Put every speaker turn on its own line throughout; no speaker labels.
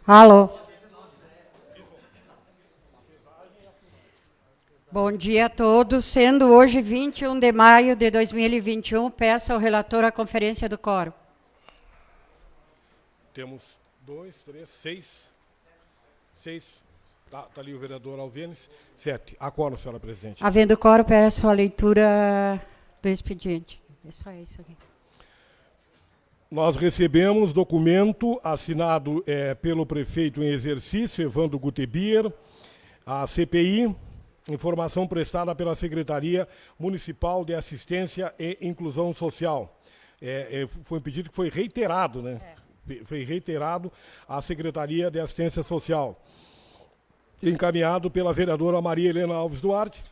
Alô. Bom dia a todos. Sendo hoje 21 de maio de 2021, peço ao relator a conferência do quórum.
Temos 2, 3, 6. 6. Está ali o vereador Alvenes. 7. A quórum, senhora presidente.
Havendo quórum, peço a leitura do expediente. É só isso aqui.
Nós recebemos documento assinado pelo prefeito em exercício, Evandro Gutebier, a CPI, informação prestada pela Secretaria Municipal de Assistência e Inclusão Social. Foi um pedido que foi reiterado, né? Foi reiterado à Secretaria de Assistência Social, encaminhado pela vereadora Maria Helena Alves Duarte.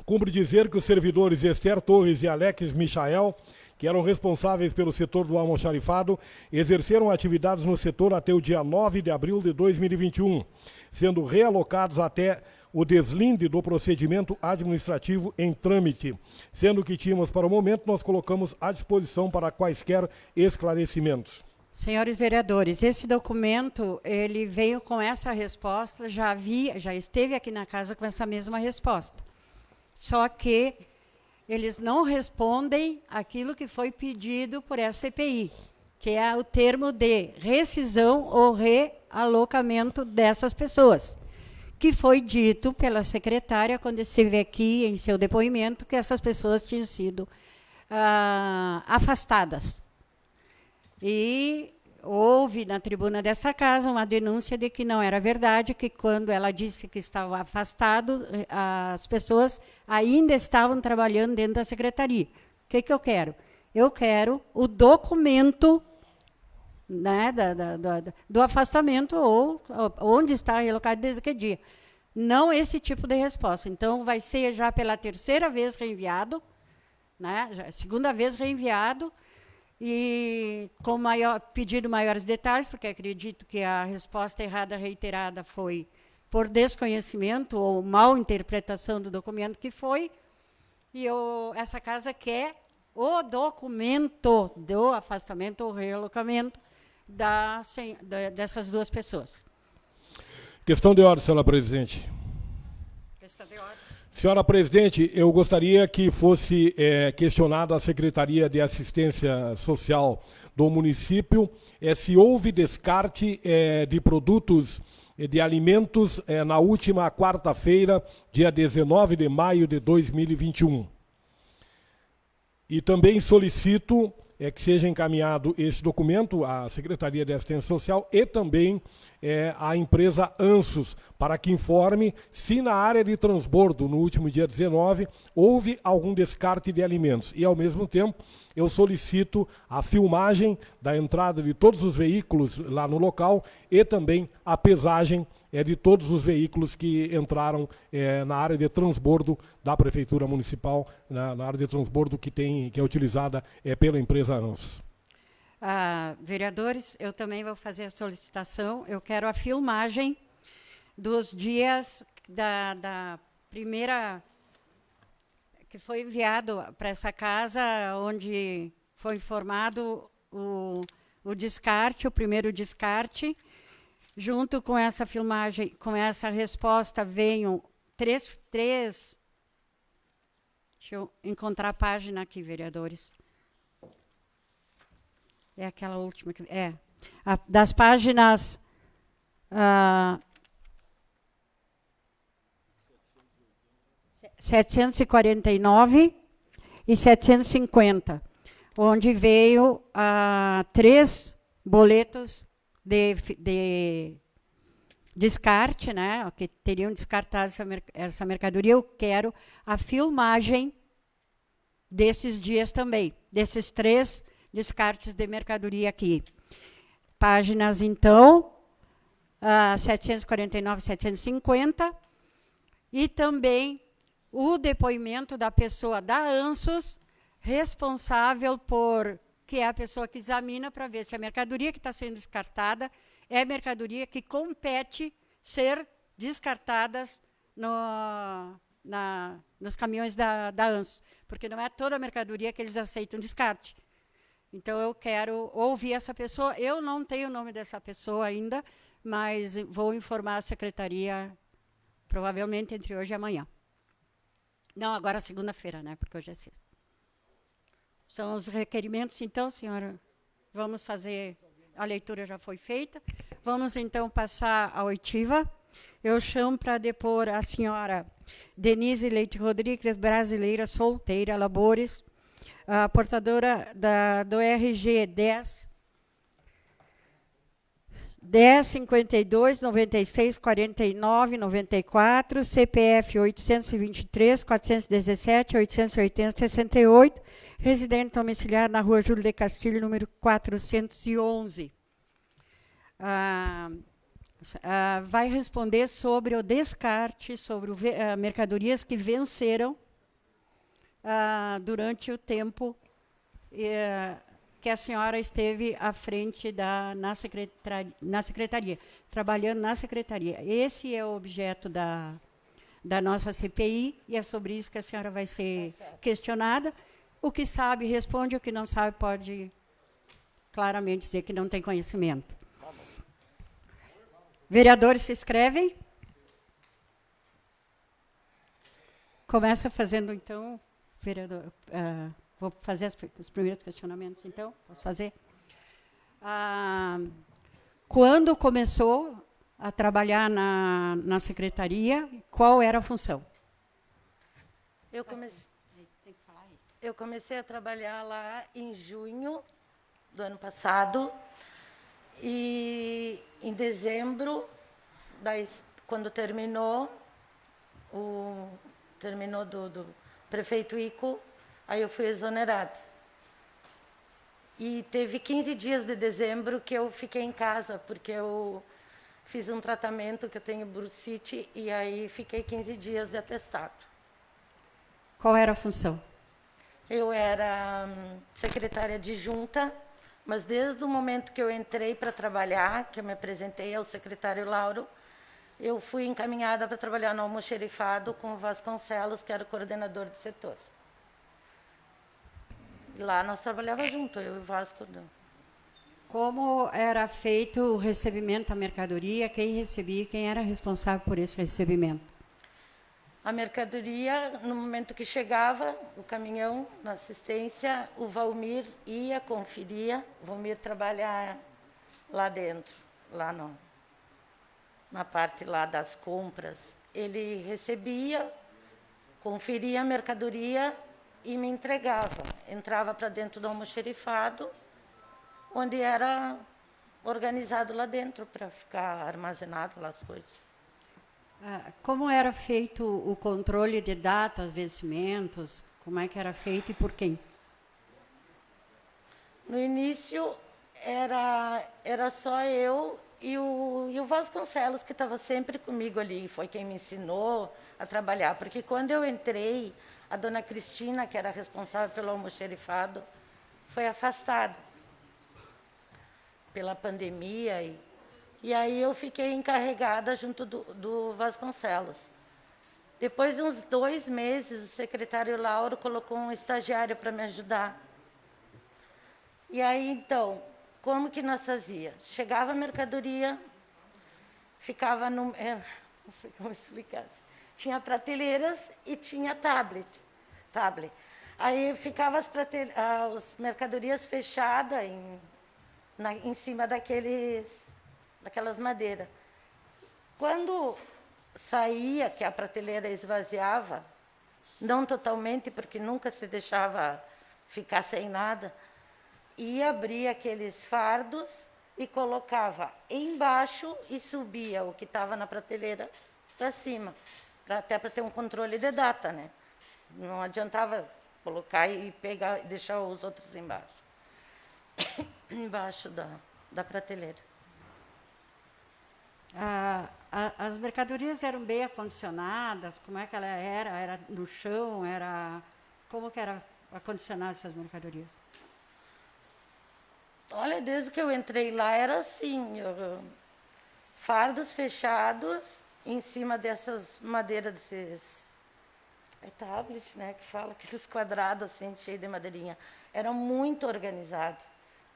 Cumpre dizer que os servidores Esther Torres e Alex Michael, que eram responsáveis pelo setor do almoxarifado, exerceram atividades no setor até o dia 9 de abril de 2021, sendo realocados até o deslinde do procedimento administrativo em trâmite. Sendo que tínhamos para o momento, nós colocamos à disposição para quaisquer esclarecimentos.
Senhores vereadores, esse documento, ele veio com essa resposta, já esteve aqui na casa com essa mesma resposta. Só que eles não respondem aquilo que foi pedido por essa CPI, que é o termo de rescisão ou realocamento dessas pessoas, que foi dito pela secretária, quando esteve aqui em seu depoimento, que essas pessoas tinham sido afastadas. E houve na tribuna dessa casa uma denúncia de que não era verdade, que quando ela disse que estava afastado, as pessoas ainda estavam trabalhando dentro da secretaria. O que eu quero? Eu quero o documento, né, do afastamento, ou onde está relocado desde que dia. Não esse tipo de resposta. Então, vai ser já pela terceira vez reenviado, né, segunda vez reenviado, e com pedido maiores detalhes, porque acredito que a resposta errada reiterada foi por desconhecimento ou mal interpretação do documento que foi, e essa casa quer o documento do afastamento ou realocamento dessas duas pessoas.
Questão de ordem, senhora presidente.
Questão de ordem.
Senhora presidente, eu gostaria que fosse questionada a Secretaria de Assistência Social do município se houve descarte de produtos de alimentos na última quarta-feira, dia 19 de maio de 2021. E também solicito que seja encaminhado esse documento à Secretaria de Assistência Social e também à empresa Ansos, para que informe se na área de transbordo, no último dia 19, houve algum descarte de alimentos. E, ao mesmo tempo, eu solicito a filmagem da entrada de todos os veículos lá no local e também a pesagem de todos os veículos que entraram na área de transbordo da Prefeitura Municipal, na área de transbordo que é utilizada pela empresa Ansos.
Vereadores, eu também vou fazer a solicitação. Eu quero a filmagem dos dias da primeira que foi enviado para essa casa, onde foi informado o descarte, o primeiro descarte. Junto com essa filmagem, com essa resposta, venham três. Deixa eu encontrar a página aqui, vereadores. É aquela última que das páginas 749 e 750, onde veio 3 boletos de descarte, né, que teriam descartado essa mercadoria. Eu quero a filmagem desses dias também, desses 3 descartes de mercadoria aqui. Páginas, então, 749 e 750, e também o depoimento da pessoa da Ansos, responsável que é a pessoa que examina para ver se a mercadoria que está sendo descartada é mercadoria que compete ser descartadas nos caminhões da Ansos, porque não é toda a mercadoria que eles aceitam descarte. Então, eu quero ouvir essa pessoa. Eu não tenho o nome dessa pessoa ainda, mas vou informar a secretaria, provavelmente entre hoje e amanhã. Não, agora segunda-feira, né? Porque hoje é sexta. São os requerimentos, então, senhora. Vamos fazer... A leitura já foi feita. Vamos, então, passar à oitiva. Eu chamo para depor a senhora Denise Leite Rodrigues, brasileira, solteira, labores, a portadora do RG 1052 96 49 94, CPF 823 417 880 68, residente domiciliar na Rua Júlio de Castilho, número 411. Vai responder sobre o descarte, sobre mercadorias que venceram durante o tempo que a senhora esteve à frente na secretaria, trabalhando na secretaria. Esse é o objeto da nossa CPI, e é sobre isso que a senhora vai ser questionada. O que sabe, responde. O que não sabe, pode claramente dizer que não tem conhecimento. Vereadores se inscrevem. Começa fazendo, então, vereador... vou fazer os primeiros questionamentos, então. Posso fazer? Quando começou a trabalhar na secretaria, qual era a função?
Eu comecei a trabalhar lá em junho do ano passado. E em dezembro, quando terminou do prefeito Ico, aí eu fui exonerada. E teve 15 dias de dezembro que eu fiquei em casa, porque eu fiz um tratamento que eu tenho bursite, e aí fiquei 15 dias de atestado.
Qual era a função?
Eu era secretária adjunta, mas desde o momento que eu entrei para trabalhar, que eu me apresentei ao secretário Lauro, eu fui encaminhada para trabalhar no almoxerifado com o Vasconcelos, que era o coordenador de setor. E lá nós trabalhávamos junto, eu e o Vasco.
Como era feito o recebimento da mercadoria? Quem recebia? Quem era responsável por esse recebimento?
A mercadoria, no momento que chegava o caminhão na assistência, o Valmir ia, conferia. O Valmir trabalha lá dentro, lá na parte lá das compras. Ele recebia, conferia a mercadoria e me entregava. Entrava para dentro do almoxerifado, onde era organizado lá dentro para ficar armazenado lá as coisas.
Como era feito o controle de datas, vencimentos? Como é que era feito e por quem?
No início, era só eu e o Vasconcelos, que estava sempre comigo ali. Foi quem me ensinou a trabalhar. Porque quando eu entrei, a dona Cristina, que era responsável pelo almoxerifado, foi afastada pela pandemia. E aí eu fiquei encarregada junto do Vasconcelos. Depois de uns 2 meses, o secretário Lauro colocou um estagiário para me ajudar. E aí, então, como que nós fazíamos? Chegava a mercadoria, ficava no... não sei como explicar. Tinha prateleiras e tinha tablet. Aí ficava as mercadorias fechadas em cima daquelas madeiras. Quando saía, que a prateleira esvaziava, não totalmente, porque nunca se deixava ficar sem nada, ia abrir aqueles fardos e colocava embaixo e subia o que estava na prateleira para cima, até para ter um controle de data, né? Não adiantava colocar e pegar, deixar os outros embaixo. Embaixo da prateleira.
As mercadorias eram bem acondicionadas? Como é que ela era? Era no chão? Como que era acondicionar essas mercadorias?
Olha, desde que eu entrei lá era assim, fardos fechados em cima dessas madeiras, É tablet, né, que fala aqueles quadrados assim, cheios de madeirinha. Era muito organizado,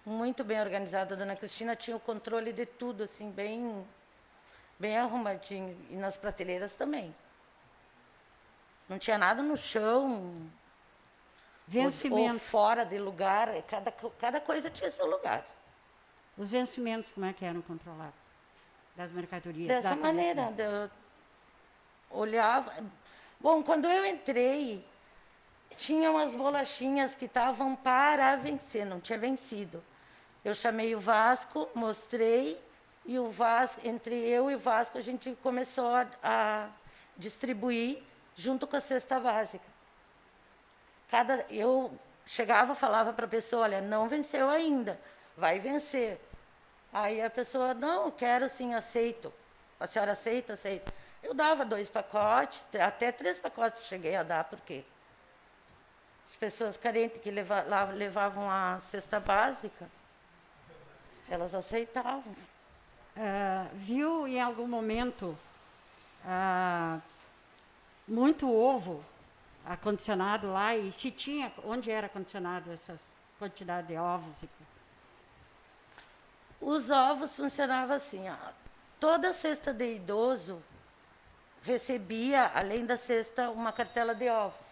muito bem organizado. A dona Cristina tinha o controle de tudo, assim, bem arrumadinho. E nas prateleiras também. Não tinha nada no chão, ou fora de lugar. Cada coisa tinha seu lugar.
Os vencimentos, como é que eram controlados? Das mercadorias?
Dessa maneira, eu olhava. Bom, quando eu entrei, tinha umas bolachinhas que estavam para vencer, não tinha vencido. Eu chamei o Vasco, mostrei, e o Vasco, entre eu e o Vasco, a gente começou a distribuir junto com a cesta básica. Eu chegava, falava para a pessoa, olha, não venceu ainda, vai vencer. Aí a pessoa, não, quero sim, aceito. A senhora aceita? Aceita. Eu dava 2 pacotes, até 3 pacotes cheguei a dar, porque as pessoas carentes que levavam a cesta básica, elas aceitavam.
Viu em algum momento muito ovo acondicionado lá, e se tinha, onde era acondicionado essa quantidade de ovos?
Os ovos funcionavam assim, ó. Toda cesta de idoso recebia, além da cesta, uma cartela de ovos.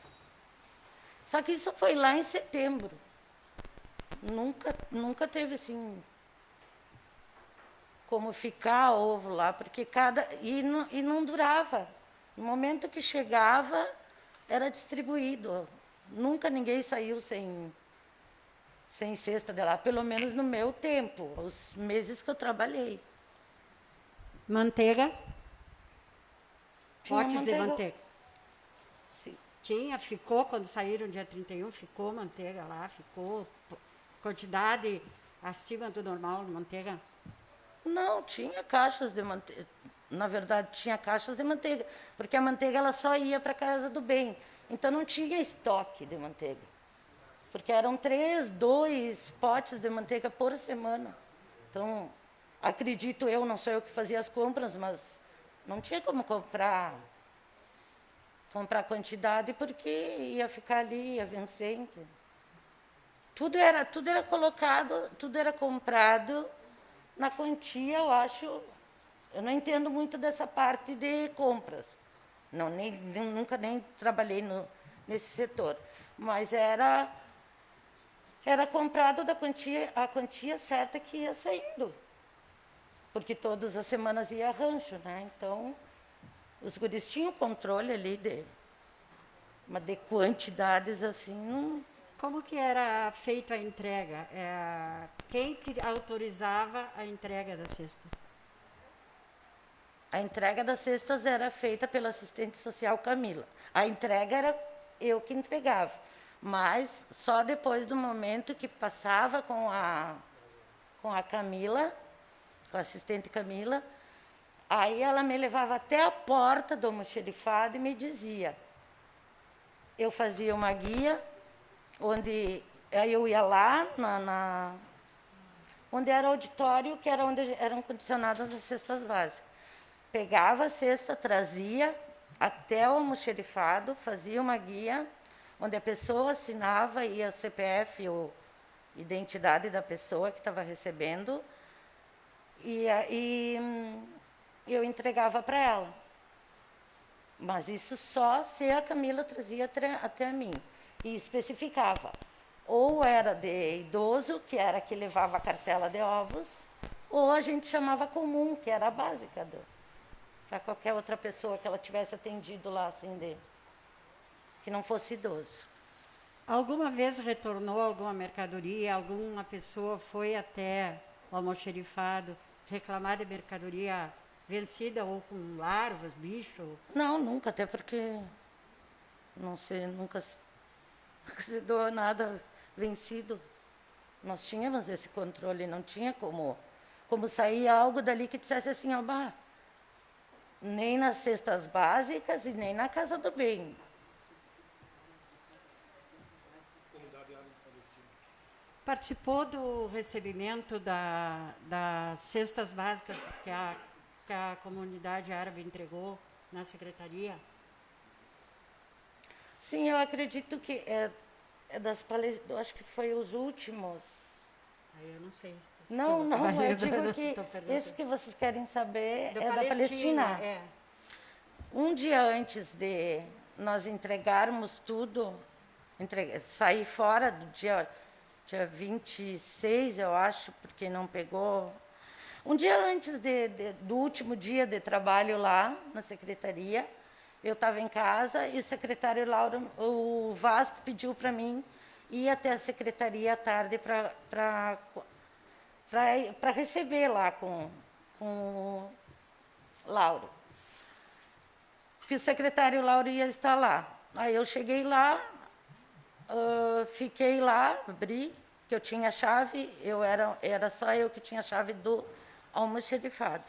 Só que isso foi lá em setembro. Nunca teve assim como ficar ovo lá, porque e não durava. No momento que chegava, era distribuído. Nunca ninguém saiu sem cesta de lá, pelo menos no meu tempo, os meses que eu trabalhei.
Manteiga?
Tinha
Potes de manteiga?
Sim.
Tinha, ficou, quando saíram dia 31, ficou manteiga lá, ficou quantidade acima do normal de manteiga?
Não, tinha caixas de manteiga. Na verdade, tinha caixas de manteiga, porque a manteiga ela só ia para a casa do bem. Então, não tinha estoque de manteiga. Porque eram 2 potes de manteiga por semana. Então, acredito eu, não sou eu que fazia as compras, mas não tinha como comprar quantidade, porque ia ficar ali, ia vencer. Entendeu? Tudo era colocado, tudo era comprado na quantia, eu acho. Eu não entendo muito dessa parte de compras. Nunca nem trabalhei nesse setor. Mas era comprado a quantia certa que ia saindo. Porque todas as semanas ia rancho, né? Então, os guris tinham controle ali de quantidades assim. Não...
Como que era feita a entrega? Quem que autorizava a entrega das cestas?
A entrega das cestas era feita pela assistente social Camila. A entrega era eu que entregava. Mas só depois do momento que passava com a Camila, com a assistente Camila, aí ela me levava até a porta do almoxerifado e me dizia. Eu fazia uma guia, onde aí eu ia lá, onde era o auditório, que era onde eram condicionadas as cestas básicas. Pegava a cesta, trazia até o almoxerifado, fazia uma guia, onde a pessoa assinava, ia o CPF ou identidade da pessoa que estava recebendo, e eu entregava para ela. Mas isso só se a Camila trazia até a mim. E especificava. Ou era de idoso, que era que levava a cartela de ovos, ou a gente chamava comum, que era a básica para qualquer outra pessoa que ela tivesse atendido lá, assim, que não fosse idoso.
Alguma vez retornou alguma mercadoria, alguma pessoa foi até o almoxerifado reclamar de mercadoria vencida ou com larvas, bicho?
Não, nunca, até porque nunca se doou nada vencido. Nós tínhamos esse controle, não tinha como sair algo dali que dissesse assim, ó, bah, nem nas cestas básicas e nem na Casa do Bem.
Participou do recebimento das cestas básicas que a comunidade árabe entregou na secretaria?
Sim, eu acredito que é das palestras, eu acho que foi os últimos.
Aí eu não sei.
Não, eu digo que
Tô perguntando.
esse que vocês querem saber
Da
é da Palestina.
É.
Um dia antes de nós entregarmos tudo, sair fora do dia 26, eu acho, porque não pegou. Um dia antes do último dia de trabalho lá na secretaria, eu estava em casa e o secretário Lauro, o Vasco, pediu para mim ir até a secretaria à tarde para receber lá com o Lauro. Porque o secretário Lauro ia estar lá. Aí eu cheguei lá, fiquei lá, abri, que eu tinha a chave, era só eu que tinha a chave do almoxerifado.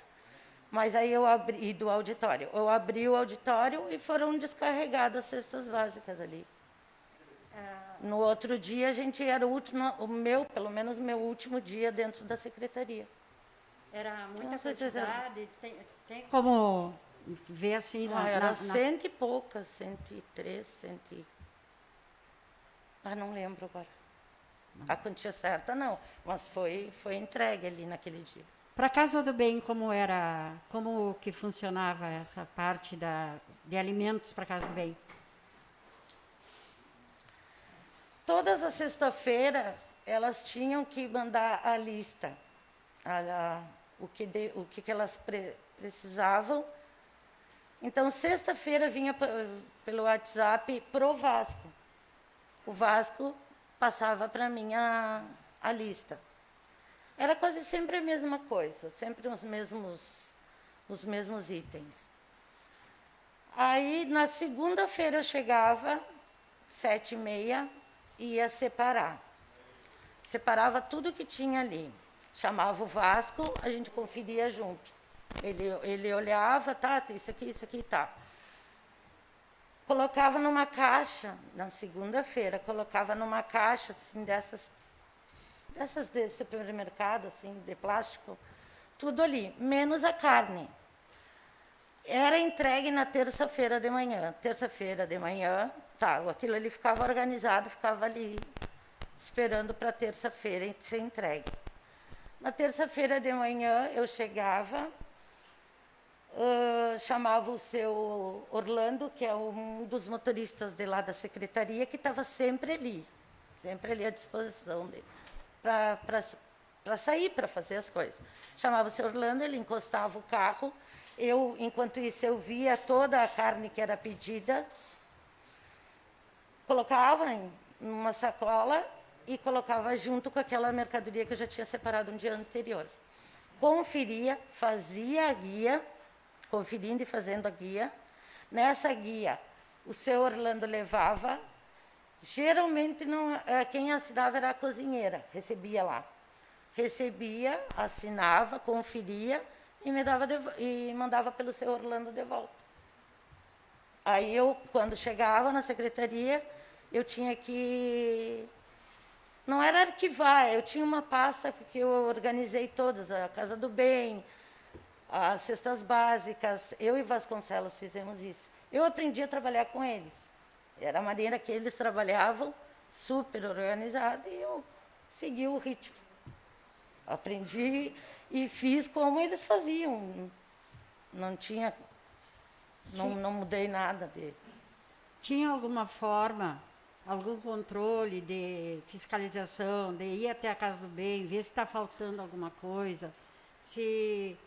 Mas aí eu abri do auditório. Eu abri o auditório e foram descarregadas as cestas básicas ali. No outro dia, a gente era pelo menos meu último dia dentro da secretaria.
Era muita
Com certeza.
quantidade. Tem como ver assim
Era 100 e poucas, 103, 100. Não lembro agora. A quantia certa não, mas foi entregue ali naquele dia.
Para a Casa do Bem, como que funcionava essa parte de alimentos para a Casa do Bem?
Todas as sexta-feira elas tinham que mandar a lista, o que elas precisavam. Então, sexta-feira vinha pelo WhatsApp pro Vasco. O Vasco passava para mim a lista. Era quase sempre a mesma coisa, sempre os mesmos itens. Aí, na segunda-feira, eu chegava, 7h30, e ia separar. Separava tudo que tinha ali. Chamava o Vasco, a gente conferia junto. Ele olhava, tá, isso aqui, tá. Colocava numa caixa, na segunda-feira, colocava numa caixa, assim, dessas de supermercado, assim, de plástico, tudo ali, menos a carne. Era entregue na terça-feira de manhã. Terça-feira de manhã, aquilo ali ficava organizado, ficava ali esperando para terça-feira ser entregue. Na terça-feira de manhã, eu chegava, chamava o seu Orlando, que é um dos motoristas de lá da secretaria, que estava sempre ali à disposição dele, para sair, para fazer as coisas. Chamava o seu Orlando, ele encostava o carro, enquanto isso, eu via toda a carne que era pedida, colocava em uma sacola e colocava junto com aquela mercadoria que eu já tinha separado um dia anterior. Conferia, fazia a guia, conferindo e fazendo a guia. Nessa guia, o seu Orlando levava. Geralmente, quem assinava era a cozinheira, recebia lá. Recebia, assinava, conferia e mandava pelo seu Orlando de volta. Aí quando chegava na secretaria, eu tinha que... Não era arquivar, eu tinha uma pasta porque eu organizei todas, a Casa do Bem, as cestas básicas. Eu e Vasconcelos fizemos isso. Eu aprendi a trabalhar com eles. Era a maneira que eles trabalhavam, super organizado, e eu segui o ritmo. Aprendi e fiz como eles faziam. Não mudei nada dele.
Tinha alguma forma, algum controle de fiscalização, de ir até a Casa do Bem, ver se está faltando alguma coisa, se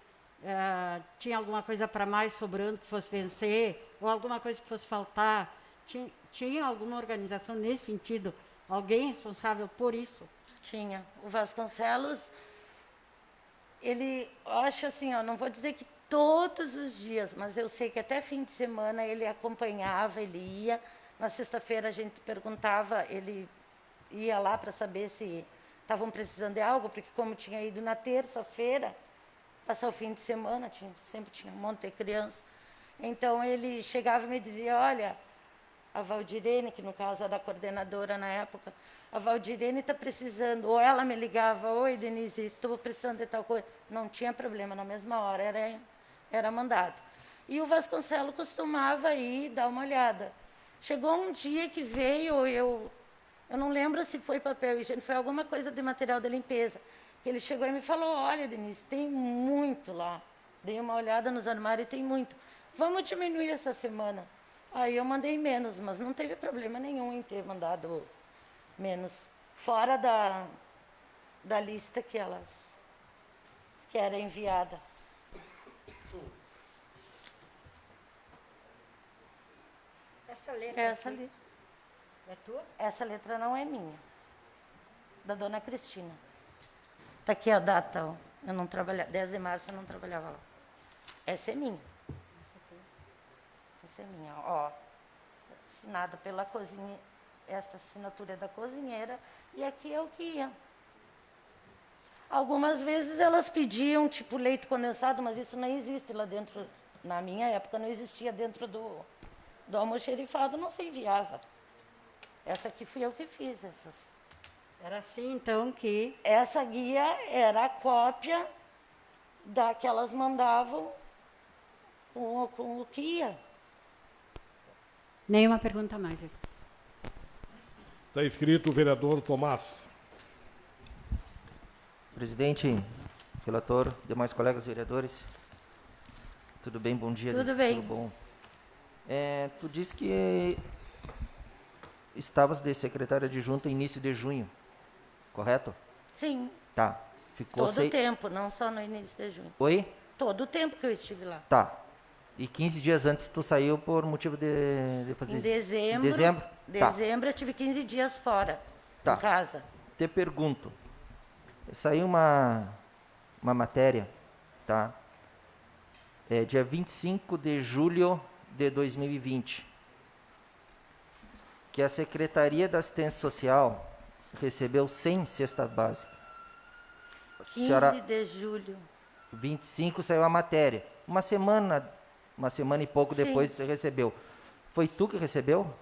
tinha alguma coisa para mais sobrando que fosse vencer, ou alguma coisa que fosse faltar? Tinha alguma organização nesse sentido? Alguém responsável por isso?
Tinha. O Vasconcelos, ele, acho assim, não vou dizer que todos os dias, mas eu sei que até fim de semana ele acompanhava, ele ia. Na sexta-feira a gente perguntava, ele ia lá para saber se estavam precisando de algo, porque como tinha ido na terça-feira, passar o fim de semana, sempre tinha um monte de criança. Então ele chegava e me dizia, olha, a Valdirene, que no caso era a coordenadora na época, a Valdirene está precisando, ou ela me ligava, oi Denise, estou precisando de tal coisa. Não tinha problema, na mesma hora era mandado. E o Vasconcelos costumava ir dar uma olhada. Chegou um dia que veio, eu não lembro se foi papel higiênico, foi alguma coisa de material de limpeza. Ele chegou e me falou, olha, Denise, tem muito lá. Dei uma olhada nos armários e tem muito. Vamos diminuir essa semana. Aí eu mandei menos, mas não teve problema nenhum em ter mandado menos. Fora da lista que era enviada.
Essa letra
Essa
aqui
ali.
é tua?
Essa letra não é minha. Da dona Cristina. Está aqui a data, ó. Eu não trabalhava, 10 de março eu não trabalhava lá. Essa é minha. Essa é minha, ó. Assinado pela cozinha. Essa assinatura é da cozinheira. E aqui é o que ia. Algumas vezes elas pediam, tipo, leite condensado, mas isso não existe lá dentro. Na minha época não existia dentro do almoxerifado, não se enviava. Essa aqui fui eu que fiz.
Era assim, então, que...
Essa guia era a cópia da que elas mandavam com o que ia.
Nenhuma pergunta mais.
Está escrito o vereador Tomás.
Presidente, relator, demais colegas vereadores, tudo bem? Bom dia.
Tudo bem.
Tudo bom. Tu disse que estavas de secretária adjunta no início de junho, correto?
Sim,
Tá. Ficou
todo o tempo, não só no início de junho.
Oi?
Todo o tempo que eu estive lá.
Tá. E 15 dias antes tu saiu por motivo de fazer
Em
isso?
dezembro.
Em dezembro? Tá.
Dezembro eu tive 15 dias fora,
Tá.
em casa.
Te pergunto, saiu uma matéria, tá? Dia 25 de julho de 2020, que a Secretaria da Assistência Social recebeu 100 cestas básicas.
15 de julho.
25 saiu a matéria. Uma semana e pouco
Sim.
depois você recebeu. Foi tu que recebeu?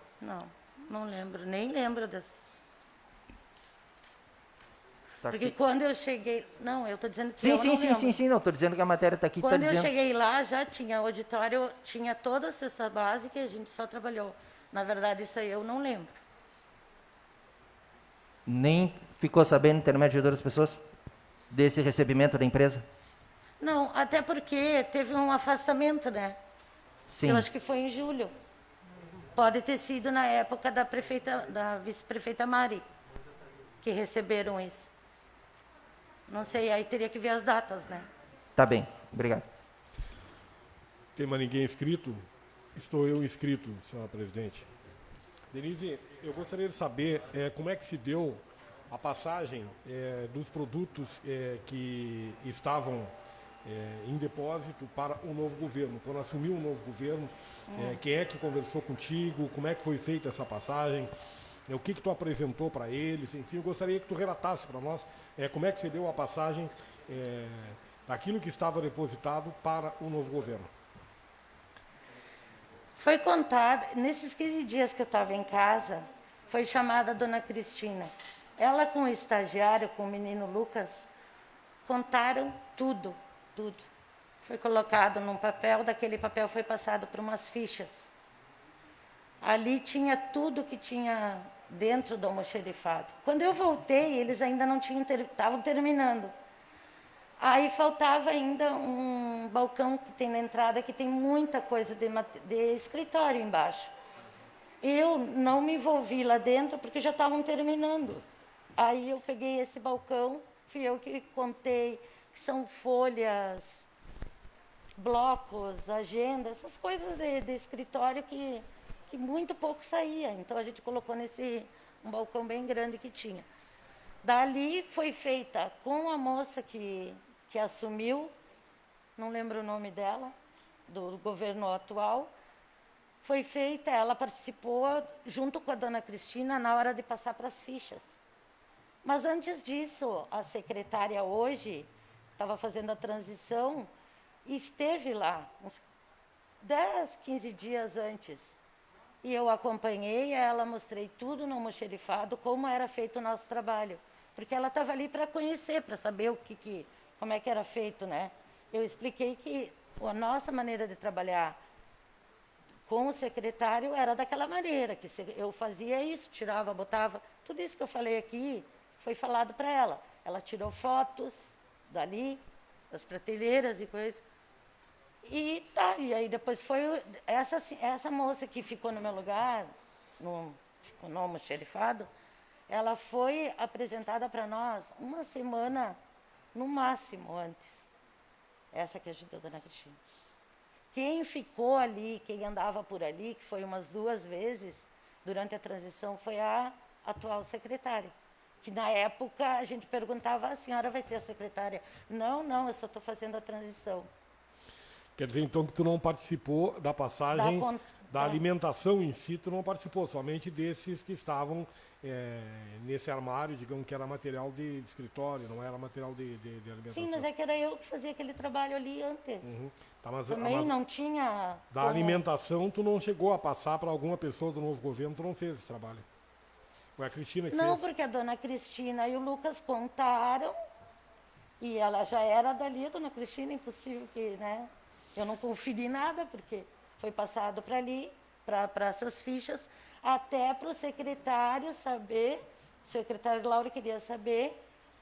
Não lembro, nem lembro dessas.
Tá
Porque
aqui.
quando eu cheguei... Não, eu estou dizendo que
Sim,
eu
sim,
não
sim,
lembro.
sim, sim, não, estou dizendo que a matéria está aqui, está
Quando eu
dizendo...
cheguei lá, já tinha auditório, tinha toda a cesta básica e a gente só trabalhou. Na verdade, isso aí eu não lembro.
Nem ficou sabendo, intermédio de outras pessoas, desse recebimento da empresa?
Não, até porque teve um afastamento, né?
Sim.
Eu acho que foi em julho. Pode ter sido na época da vice-prefeita Mari, que receberam isso. Não sei, aí teria que ver as datas, né?
Tá bem, obrigado.
Tem mais ninguém inscrito? Estou eu inscrito, senhora presidente. Denise, eu gostaria de saber como é que se deu a passagem dos produtos que estavam em depósito para o novo governo. Quando assumiu o novo governo, quem é que conversou contigo? Como é que foi feita essa passagem? O que tu apresentou para eles? Enfim, eu gostaria que tu relatasse para nós como é que se deu a passagem daquilo que estava depositado para o novo governo.
Foi contado, nesses 15 dias que eu estava em casa, foi chamada a dona Cristina. Ela com o estagiário, com o menino Lucas, contaram tudo, tudo. Foi colocado num papel, daquele papel foi passado para umas fichas. Ali tinha tudo que tinha dentro do almoxerifado. Quando eu voltei, eles ainda não tinham, estavam terminando. Aí faltava ainda um balcão que tem na entrada, que tem muita coisa de escritório embaixo. Eu não me envolvi lá dentro porque já estavam terminando. Aí eu peguei esse balcão, fui eu que contei, que são folhas, blocos, agenda, essas coisas de escritório que muito pouco saía. Então a gente colocou um balcão bem grande que tinha. Dali foi feita com a moça que assumiu, não lembro o nome dela, do governo atual, foi feita, ela participou junto com a dona Cristina na hora de passar para as fichas. Mas antes disso, a secretária hoje estava fazendo a transição e esteve lá, uns 10, 15 dias antes. E eu acompanhei ela, mostrei tudo no almoxerifado, como era feito o nosso trabalho. Porque ela estava ali para conhecer, para saber como é que era feito, né? Eu expliquei que a nossa maneira de trabalhar com o secretário era daquela maneira, que eu fazia isso, tirava, botava, tudo isso que eu falei aqui foi falado para ela. Ela tirou fotos dali, das prateleiras e coisas. E tá, e aí depois foi essa moça que ficou no meu lugar, ficou no almoxerifado, ela foi apresentada para nós uma semana, no máximo, antes. Essa que ajudou a dona Cristina. Quem ficou ali, quem andava por ali, que foi umas 2 vezes durante a transição, foi a atual secretária. Que na época a gente perguntava, a senhora vai ser a secretária? Não, não, eu só estou fazendo a transição.
Quer dizer, então, que tu não participou da passagem, da alimentação em si, tu não participou, somente desses que estavam nesse armário, digamos que era material de escritório, não era material de alimentação.
Sim, mas é que era eu que fazia aquele trabalho ali antes.
Uhum. Tá, mas,
Também não tinha...
Da alimentação, tu não chegou a passar para alguma pessoa do novo governo, tu não fez esse trabalho. Foi a Cristina que fez?
Não, porque a dona Cristina e o Lucas contaram, e ela já era dali, a dona Cristina, impossível que, né? Eu não conferi nada, porque foi passado para ali, para essas fichas, até para o secretário saber, o secretário Laura queria saber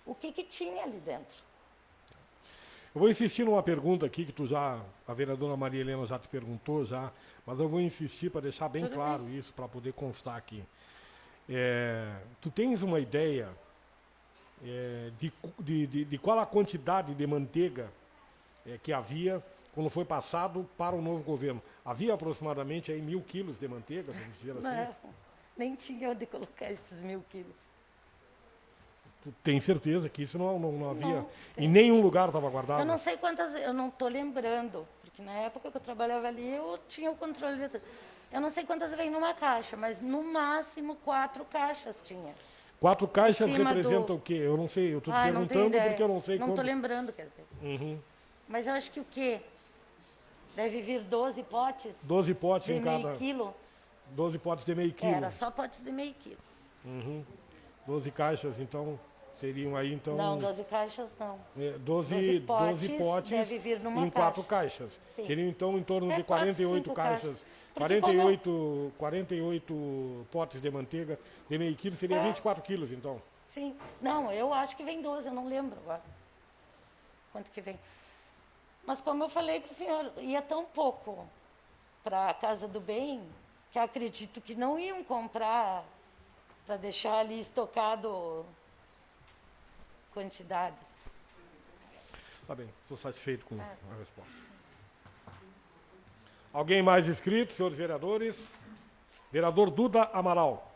o que tinha ali dentro.
Eu vou insistir numa pergunta aqui, que a vereadora Maria Helena já te perguntou, mas eu vou insistir para deixar bem claro isso, para poder constar aqui. Tu tens uma ideia de qual a quantidade de manteiga que havia quando foi passado para o novo governo? Havia aproximadamente aí 1.000 quilos de manteiga, vamos dizer assim?
Não, nem tinha onde colocar esses 1.000 quilos.
Tu tem certeza que isso não havia?
Não,
em nenhum lugar estava guardado?
Eu não sei quantas, eu não estou lembrando, porque na época que eu trabalhava ali, eu tinha o controle de tudo. Eu não sei quantas vem numa caixa, mas no máximo 4 caixas tinha.
4 caixas representam o quê? Eu não sei, eu estou te perguntando porque eu não sei
quanto. Não estou lembrando, quer dizer.
Uhum.
Mas eu acho que o quê? Deve vir 12 potes.
12 potes em cada...
De meio quilo.
12 potes de meio quilo.
Era só potes de meio quilo.
Uhum. 12 caixas, então, seriam aí, então...
Não, 12 caixas não.
12 potes
deve vir numa
em 4 caixas.
Sim.
Seriam, então, em torno de 48 caixas. 48 potes de manteiga de meio quilo, seria 24 quilos, então.
Sim. Não, eu acho que vem 12, eu não lembro agora. Quanto que vem? Mas como eu falei para o senhor, ia tão pouco para a Casa do Bem, que acredito que não iam comprar para deixar ali estocado quantidade.
Tá bem, estou satisfeito com a resposta. Alguém mais inscrito, senhores vereadores? Vereador Duda Amaral.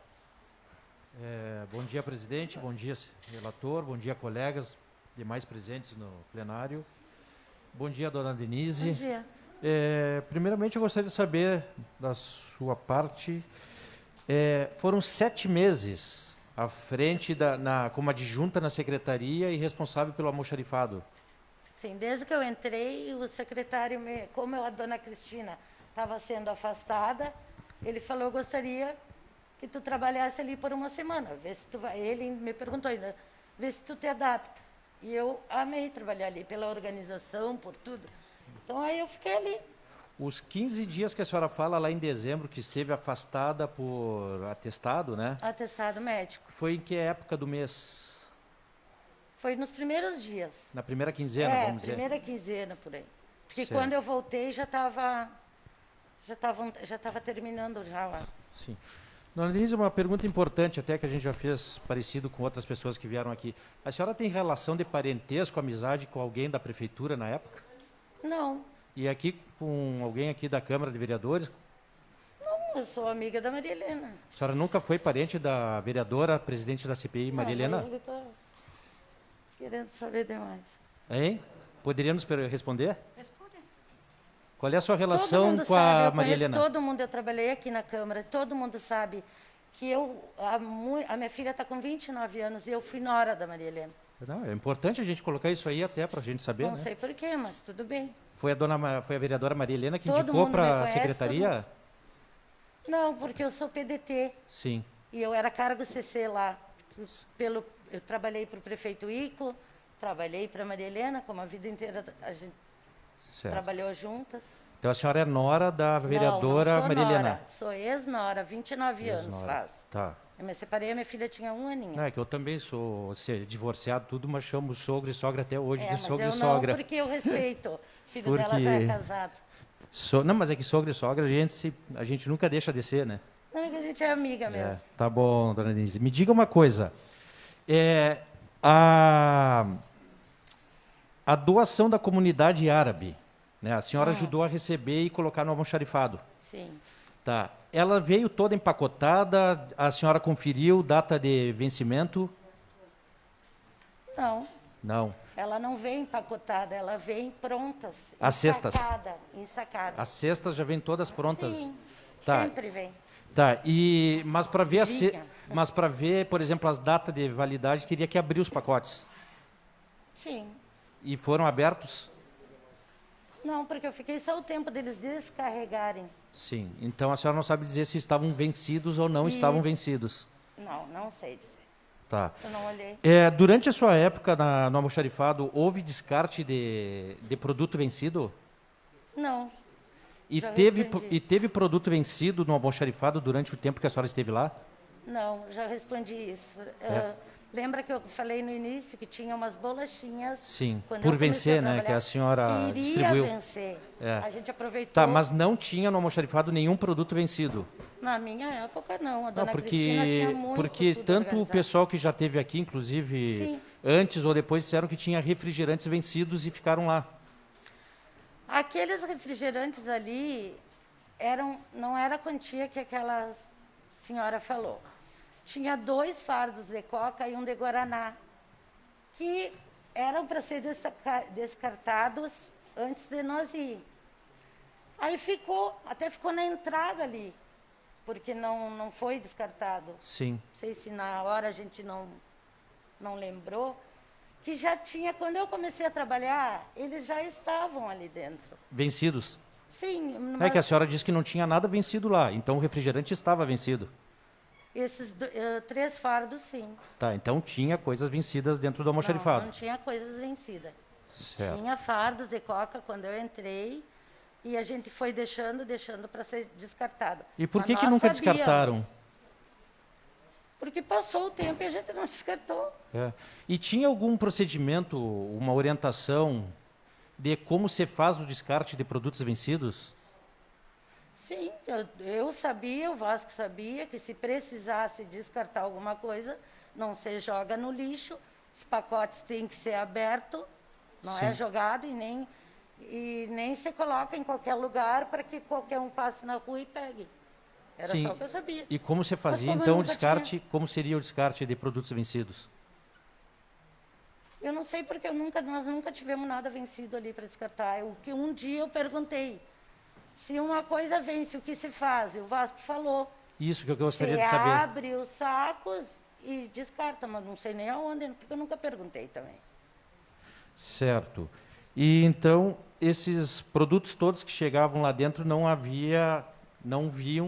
Bom dia, presidente, bom dia, relator, bom dia, colegas demais presentes no plenário. Bom dia, dona Denise.
Bom dia.
Primeiramente, eu gostaria de saber, da sua parte, foram 7 meses à frente, como adjunta na secretaria e responsável pelo almoxarifado.
Sim, desde que eu entrei, o secretário, como a dona Cristina estava sendo afastada, ele falou, eu gostaria que tu trabalhasse ali por uma semana. Vê se tu vai. Ele me perguntou ainda, vê se tu te adapta. E eu amei trabalhar ali, pela organização, por tudo. Então, aí eu fiquei ali.
Os 15 dias que a senhora fala lá em dezembro, que esteve afastada por atestado, né?
Atestado médico.
Foi em que época do mês?
Foi nos primeiros dias.
Na primeira quinzena, vamos dizer?
Primeira quinzena, por aí. Porque
Certo.
quando eu voltei, já estava terminando já lá.
Sim. Dona Denise, uma pergunta importante, até que a gente já fez parecido com outras pessoas que vieram aqui. A senhora tem relação de parentesco, amizade com alguém da prefeitura na época?
Não.
E aqui com alguém aqui da Câmara de Vereadores?
Não, eu sou amiga da Maria Helena.
A senhora nunca foi parente da vereadora, presidente da CPI, Maria Helena?
Ele está querendo saber demais.
Hein? Poderia nos responder?
Responde.
Qual é a sua
Todo
relação
mundo
com
sabe,
a
eu
Maria
conheço
Helena?
todo mundo, eu trabalhei aqui na Câmara, todo mundo sabe que a minha filha está com 29 anos e eu fui nora da Maria Helena.
Não, é importante a gente colocar isso aí até para a gente saber,
Não
né?
sei porquê, mas tudo bem.
Foi a vereadora Maria Helena que
Todo
indicou
mundo me
para a
conhece,
secretaria?
Não, porque eu sou PDT
Sim.
e eu era cargo CC lá. Eu trabalhei para o prefeito Ico, trabalhei para a Maria Helena, como a vida inteira a gente
Certo.
trabalhou juntas.
Então a senhora é nora da vereadora
não sou
Maria Helena.
nora, sou ex-nora, 29 anos
Ex-nora.
faz.
Tá.
Eu me separei, minha filha tinha 1 aninho.
Não, é que eu também sou divorciado, tudo, mas chamo sogro e sogra até hoje de
Mas
sogro
eu
e
não,
sogra.
porque eu respeito. O filho dela já é casado.
Não, mas é que sogro e sogra a gente nunca deixa de ser, né?
Não, é que a gente é amiga
É,
mesmo.
tá bom, dona Denise. Me diga uma coisa. A doação da comunidade árabe, né? A senhora ajudou a receber e colocar no almoxarifado.
Sim.
Tá. Ela veio toda empacotada, a senhora conferiu data de vencimento?
Não,
Não.
ela não vem empacotada, ela vem prontas.
As cestas?
Ensacada.
As cestas já vêm todas prontas?
Sim,
Tá.
sempre vem.
Tá. Mas para ver
Vinha.
mas para ver, por exemplo, as datas de validade, teria que abrir os pacotes.
Sim.
E foram abertos?
Não, porque eu fiquei só o tempo deles descarregarem.
Sim. Então a senhora não sabe dizer se estavam vencidos ou não estavam vencidos.
Não, não sei dizer.
Tá.
Eu não olhei.
Durante a sua época no almoxarifado, houve descarte de produto vencido?
Não.
E
Já
teve,
respondi
e teve produto vencido no almoxarifado durante o tempo que a senhora esteve lá?
Não, já respondi isso. Lembra que eu falei no início que tinha umas bolachinhas?
Sim,
quando
por
eu comecei
vencer,
a
né,
trabalhar,
que a senhora
que iria
distribuiu.
vencer.
É.
A gente aproveitou.
Tá, mas não tinha no almoxarifado nenhum produto vencido.
Na minha época, não. A
Não,
dona Cristina tinha muito
porque
tudo
tanto o
organizado.
pessoal que já teve aqui, inclusive
Sim.
antes ou depois, disseram que tinha refrigerantes vencidos e ficaram lá.
Aqueles refrigerantes ali não era a quantia que aquela senhora falou. Tinha 2 fardos de coca e um de guaraná, que eram para ser descartados antes de nós ir. Aí até ficou na entrada ali, porque não foi descartado.
Sim.
Não sei se na hora a gente não lembrou, que já tinha, quando eu comecei a trabalhar, eles já estavam ali dentro.
Vencidos?
Sim,
É que a
mas
senhora disse que não tinha nada vencido lá, então o refrigerante estava vencido.
esses 3 fardos, sim.
Tá, então tinha coisas vencidas dentro do almoxarifado.
Não tinha coisas vencidas.
Certo.
Tinha fardos de coca quando eu entrei e a gente foi deixando para ser descartado.
E por
Mas
que
nós
nunca
sabíamos,
descartaram?
Porque passou o tempo e a gente não descartou.
É. E tinha algum procedimento, uma orientação de como se faz o descarte de produtos vencidos?
Sim, eu sabia, o Vasco sabia, que se precisasse descartar alguma coisa, não se joga no lixo, os pacotes têm que ser abertos, não é
Sim.
jogado e nem se coloca em qualquer lugar para que qualquer um passe na rua e pegue. Era
Sim.
só o que eu sabia.
E como se fazia
como eu
então o
nunca
descarte, como seria o descarte de produtos vencidos?
Eu não sei porque nós nunca tivemos nada vencido ali para descartar. O que um dia eu perguntei, se uma coisa vence, o que se faz? E o Vasco falou.
Isso que eu gostaria
Você
de saber.
abre os sacos e descarta, mas não sei nem aonde, porque eu nunca perguntei também.
Certo. E então esses produtos todos que chegavam lá dentro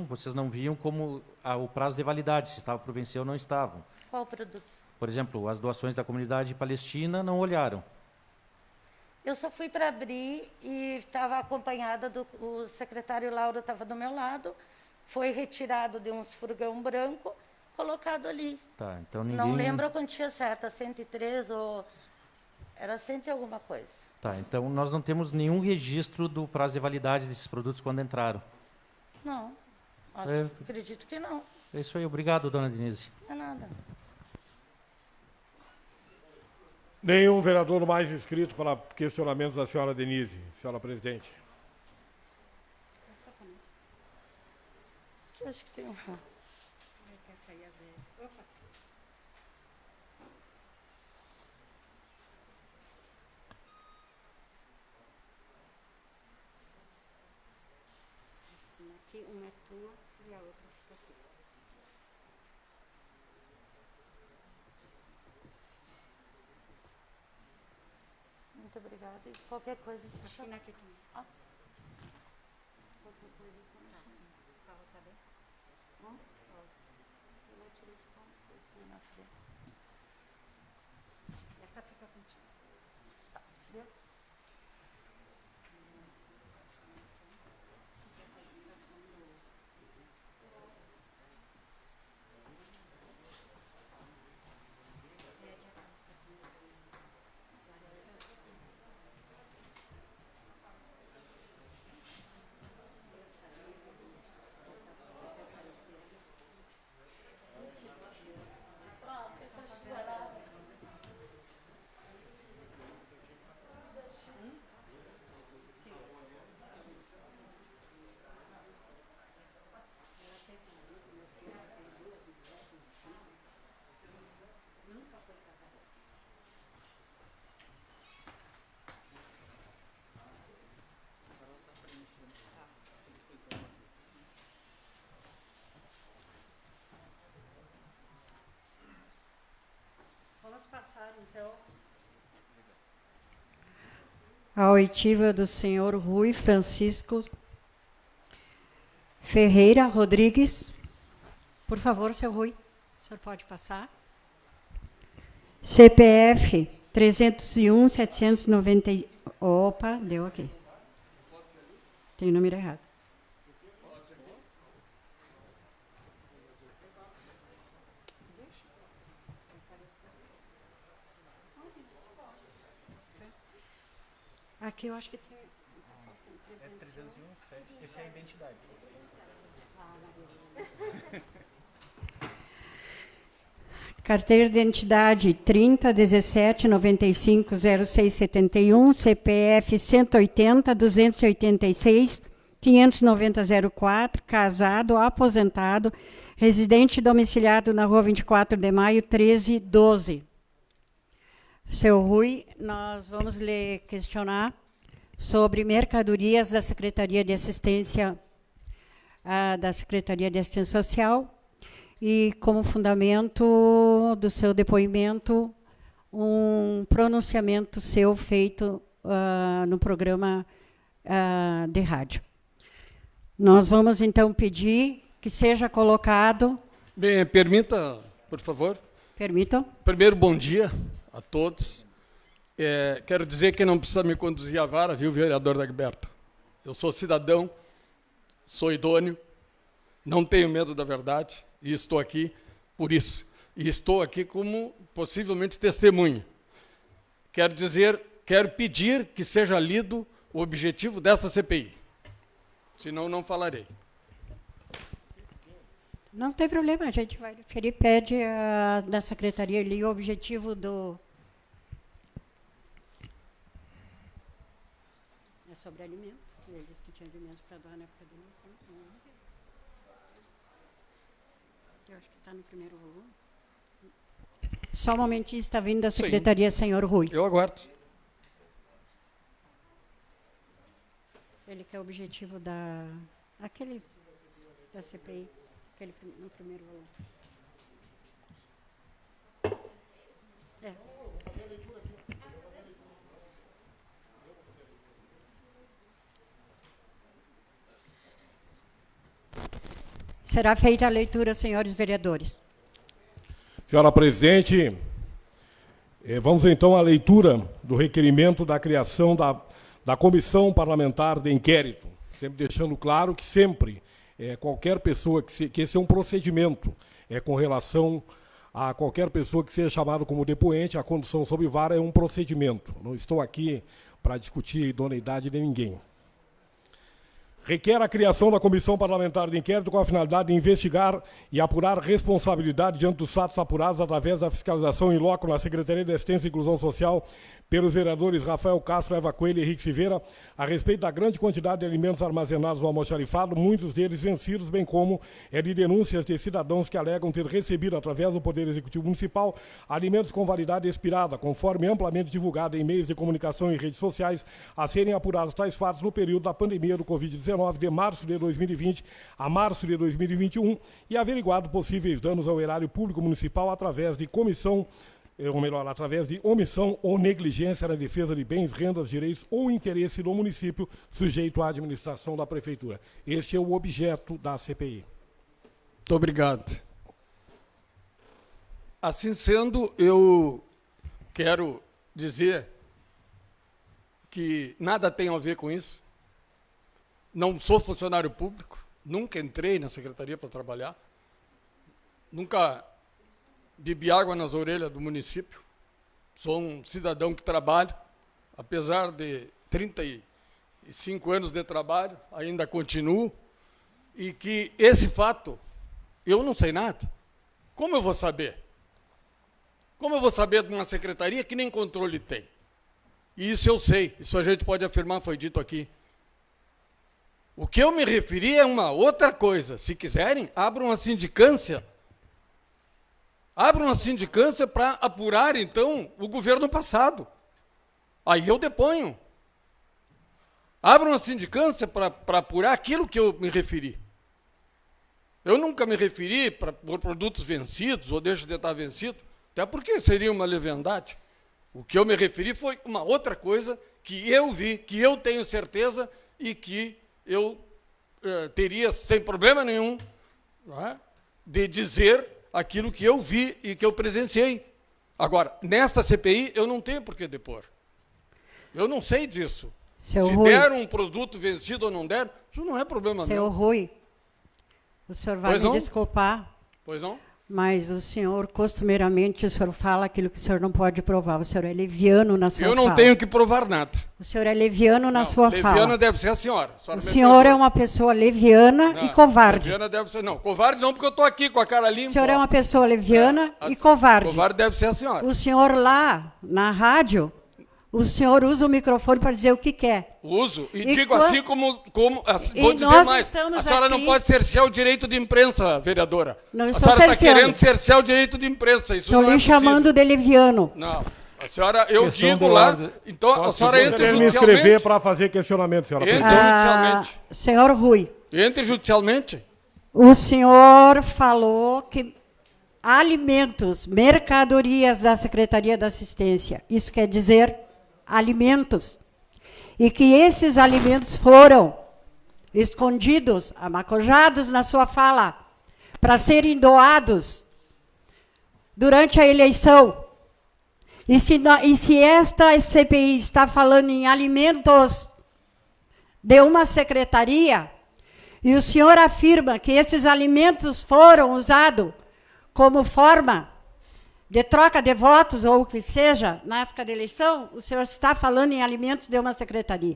vocês não viam como o prazo de validade, se estava por vencer ou não estavam.
Qual produto?
Por exemplo, as doações da comunidade palestina não olharam.
Eu só fui para abrir e estava acompanhada o secretário Lauro estava do meu lado, foi retirado de uns furgão branco, colocado ali.
Tá, então ninguém...
Não lembro a quantia certa, 103 ou era 100 e alguma coisa.
Tá, então nós não temos nenhum registro do prazo de validade desses produtos quando entraram.
Não, acredito que não.
É isso aí, obrigado, dona Denise.
Não é nada.
Nenhum vereador mais inscrito para questionamentos da senhora Denise. Senhora presidente.
Eu acho que tem um.
Aqui uma é tua e a outra fica assim.
Muito obrigada. E qualquer coisa, se
Assina aqui também.
qualquer coisa, se
Tá, tá bem?
eu vou tirar aqui na frente.
Essa fica contigo.
Viu?
Vamos passar, então, a oitiva do senhor Rui Francisco Ferreira Rodrigues. Por favor, seu Rui, o senhor pode passar. CPF 301 790. Opa, deu aqui. Tem o número errado. Aqui eu acho que tem. É 301, esse é a identidade. Carteira de identidade 30 17 95 06 71, CPF 180 286 590 04, casado, aposentado, residente domiciliado na Rua 24 de Maio, 1312. Seu Rui, nós vamos lhe questionar sobre mercadorias da Secretaria de Assistência Social e, como fundamento do seu depoimento, um pronunciamento seu feito no programa de rádio. Nós vamos, então, pedir que seja colocado...
Bem, permita, por favor.
Permitam.
Primeiro, bom dia a todos. Quero dizer que não precisa me conduzir à vara, viu, vereador Dagberto? Eu sou cidadão, sou idôneo, não tenho medo da verdade e estou aqui por isso. E estou aqui como possivelmente testemunha. Quero pedir que seja lido o objetivo dessa CPI. Senão, não falarei.
Não tem problema, a gente vai referir, pede da Secretaria ali o objetivo do... É sobre alimentos, ele disse que tinha alimentos para doar na época da eleição. Eu acho que está no primeiro volume. Só um momentinho, está vindo da Secretaria, sim, senhor Rui.
Eu aguardo.
Ele quer o objetivo da CPI, aquele no primeiro volume. Será feita a leitura, senhores vereadores.
Senhora presidente, vamos então à leitura do requerimento da criação da Comissão Parlamentar de Inquérito, sempre deixando claro que sempre, qualquer pessoa, que esse é um procedimento com relação a qualquer pessoa que seja chamado como depoente, a condução sob vara é um procedimento. Não estou aqui para discutir a idoneidade de ninguém. Requer a criação da Comissão Parlamentar de Inquérito com a finalidade de investigar e apurar responsabilidade diante dos fatos apurados através da fiscalização em loco na Secretaria de Assistência e Inclusão Social pelos vereadores Rafael Castro, Eva Coelho e Henrique Silveira a respeito da grande quantidade de alimentos armazenados no almoxarifado, muitos deles vencidos, bem como de denúncias de cidadãos que alegam ter recebido, através do Poder Executivo Municipal, alimentos com validade expirada, conforme amplamente divulgado em meios de comunicação e redes sociais, a serem apurados tais fatos no período da pandemia do Covid-19, de março de 2020 a março de 2021, e averiguado possíveis danos ao erário público municipal através de através de omissão ou negligência na defesa de bens, rendas, direitos ou interesse do município sujeito à administração da Prefeitura. Este é o objeto da CPI.
Muito obrigado. Assim sendo, eu quero dizer que nada tem a ver com isso. Não sou funcionário público, nunca entrei na secretaria para trabalhar, nunca bebi água nas orelhas do município. Sou um cidadão que trabalha, apesar de 35 anos de trabalho, ainda continuo, e que esse fato, eu não sei nada. Como eu vou saber? Como eu vou saber de uma secretaria que nem controle tem? E isso eu sei, isso a gente pode afirmar, foi dito aqui. O que eu me referi é uma outra coisa. Se quiserem, abram uma sindicância. Abram uma sindicância para apurar, então, o governo passado. Aí eu deponho. Abram uma sindicância para apurar aquilo que eu me referi. Eu nunca me referi por produtos vencidos, ou deixa de estar vencido. Até porque seria uma leviandade. O que eu me referi foi uma outra coisa que eu vi, que eu tenho certeza e que eu teria, sem problema nenhum, não é, de dizer aquilo que eu vi e que eu presenciei. Agora, nesta CPI, eu não tenho por que depor. Eu não sei disso.
Seu
Se
Rui,
der um produto vencido ou não der, isso não é problema
seu
meu.
Rui, o senhor vai
Pois
me
não?
desculpar,
Pois não?
mas o senhor, costumeiramente, o senhor fala aquilo que o senhor não pode provar. O senhor é leviano na sua
Eu
fala.
não tenho que provar nada.
O senhor é leviano na
Não,
sua
leviana
fala.
deve ser a senhora.
O senhor é uma pessoa leviana
Não,
e covarde.
Leviana deve ser... Não, covarde não, porque eu estou aqui com a cara limpa.
O senhor é
ó.
uma pessoa leviana
É,
e covarde.
Covarde deve ser a senhora.
O senhor lá, na rádio, o senhor usa o microfone para dizer o que quer.
Uso. E,
E
digo
quan-
assim como
E
vou dizer
nós
mais.
estamos
A senhora não
aqui-
pode cercear o direito de imprensa, vereadora.
Não
A
estou
senhora está
cerceando.
querendo cercear o direito de imprensa. Isso
Estou
não é
lhe
possível.
chamando de leviano.
Não. A senhora, eu
Questão
digo
de
lá,
ordem.
então a
Posso
senhora entra
Gostaria de me inscrever
judicialmente.
para fazer questionamento, senhora
Entre
presidente.
judicialmente.
Senhor Rui,
Entre judicialmente.
o senhor falou que alimentos, mercadorias da Secretaria da Assistência, isso quer dizer alimentos, e que esses alimentos foram escondidos, amacojados na sua fala, para serem doados durante a eleição. E se esta CPI está falando em alimentos de uma secretaria, e o senhor afirma que esses alimentos foram usados como forma de troca de votos, ou o que seja, na época da eleição, o senhor está falando em alimentos de uma secretaria.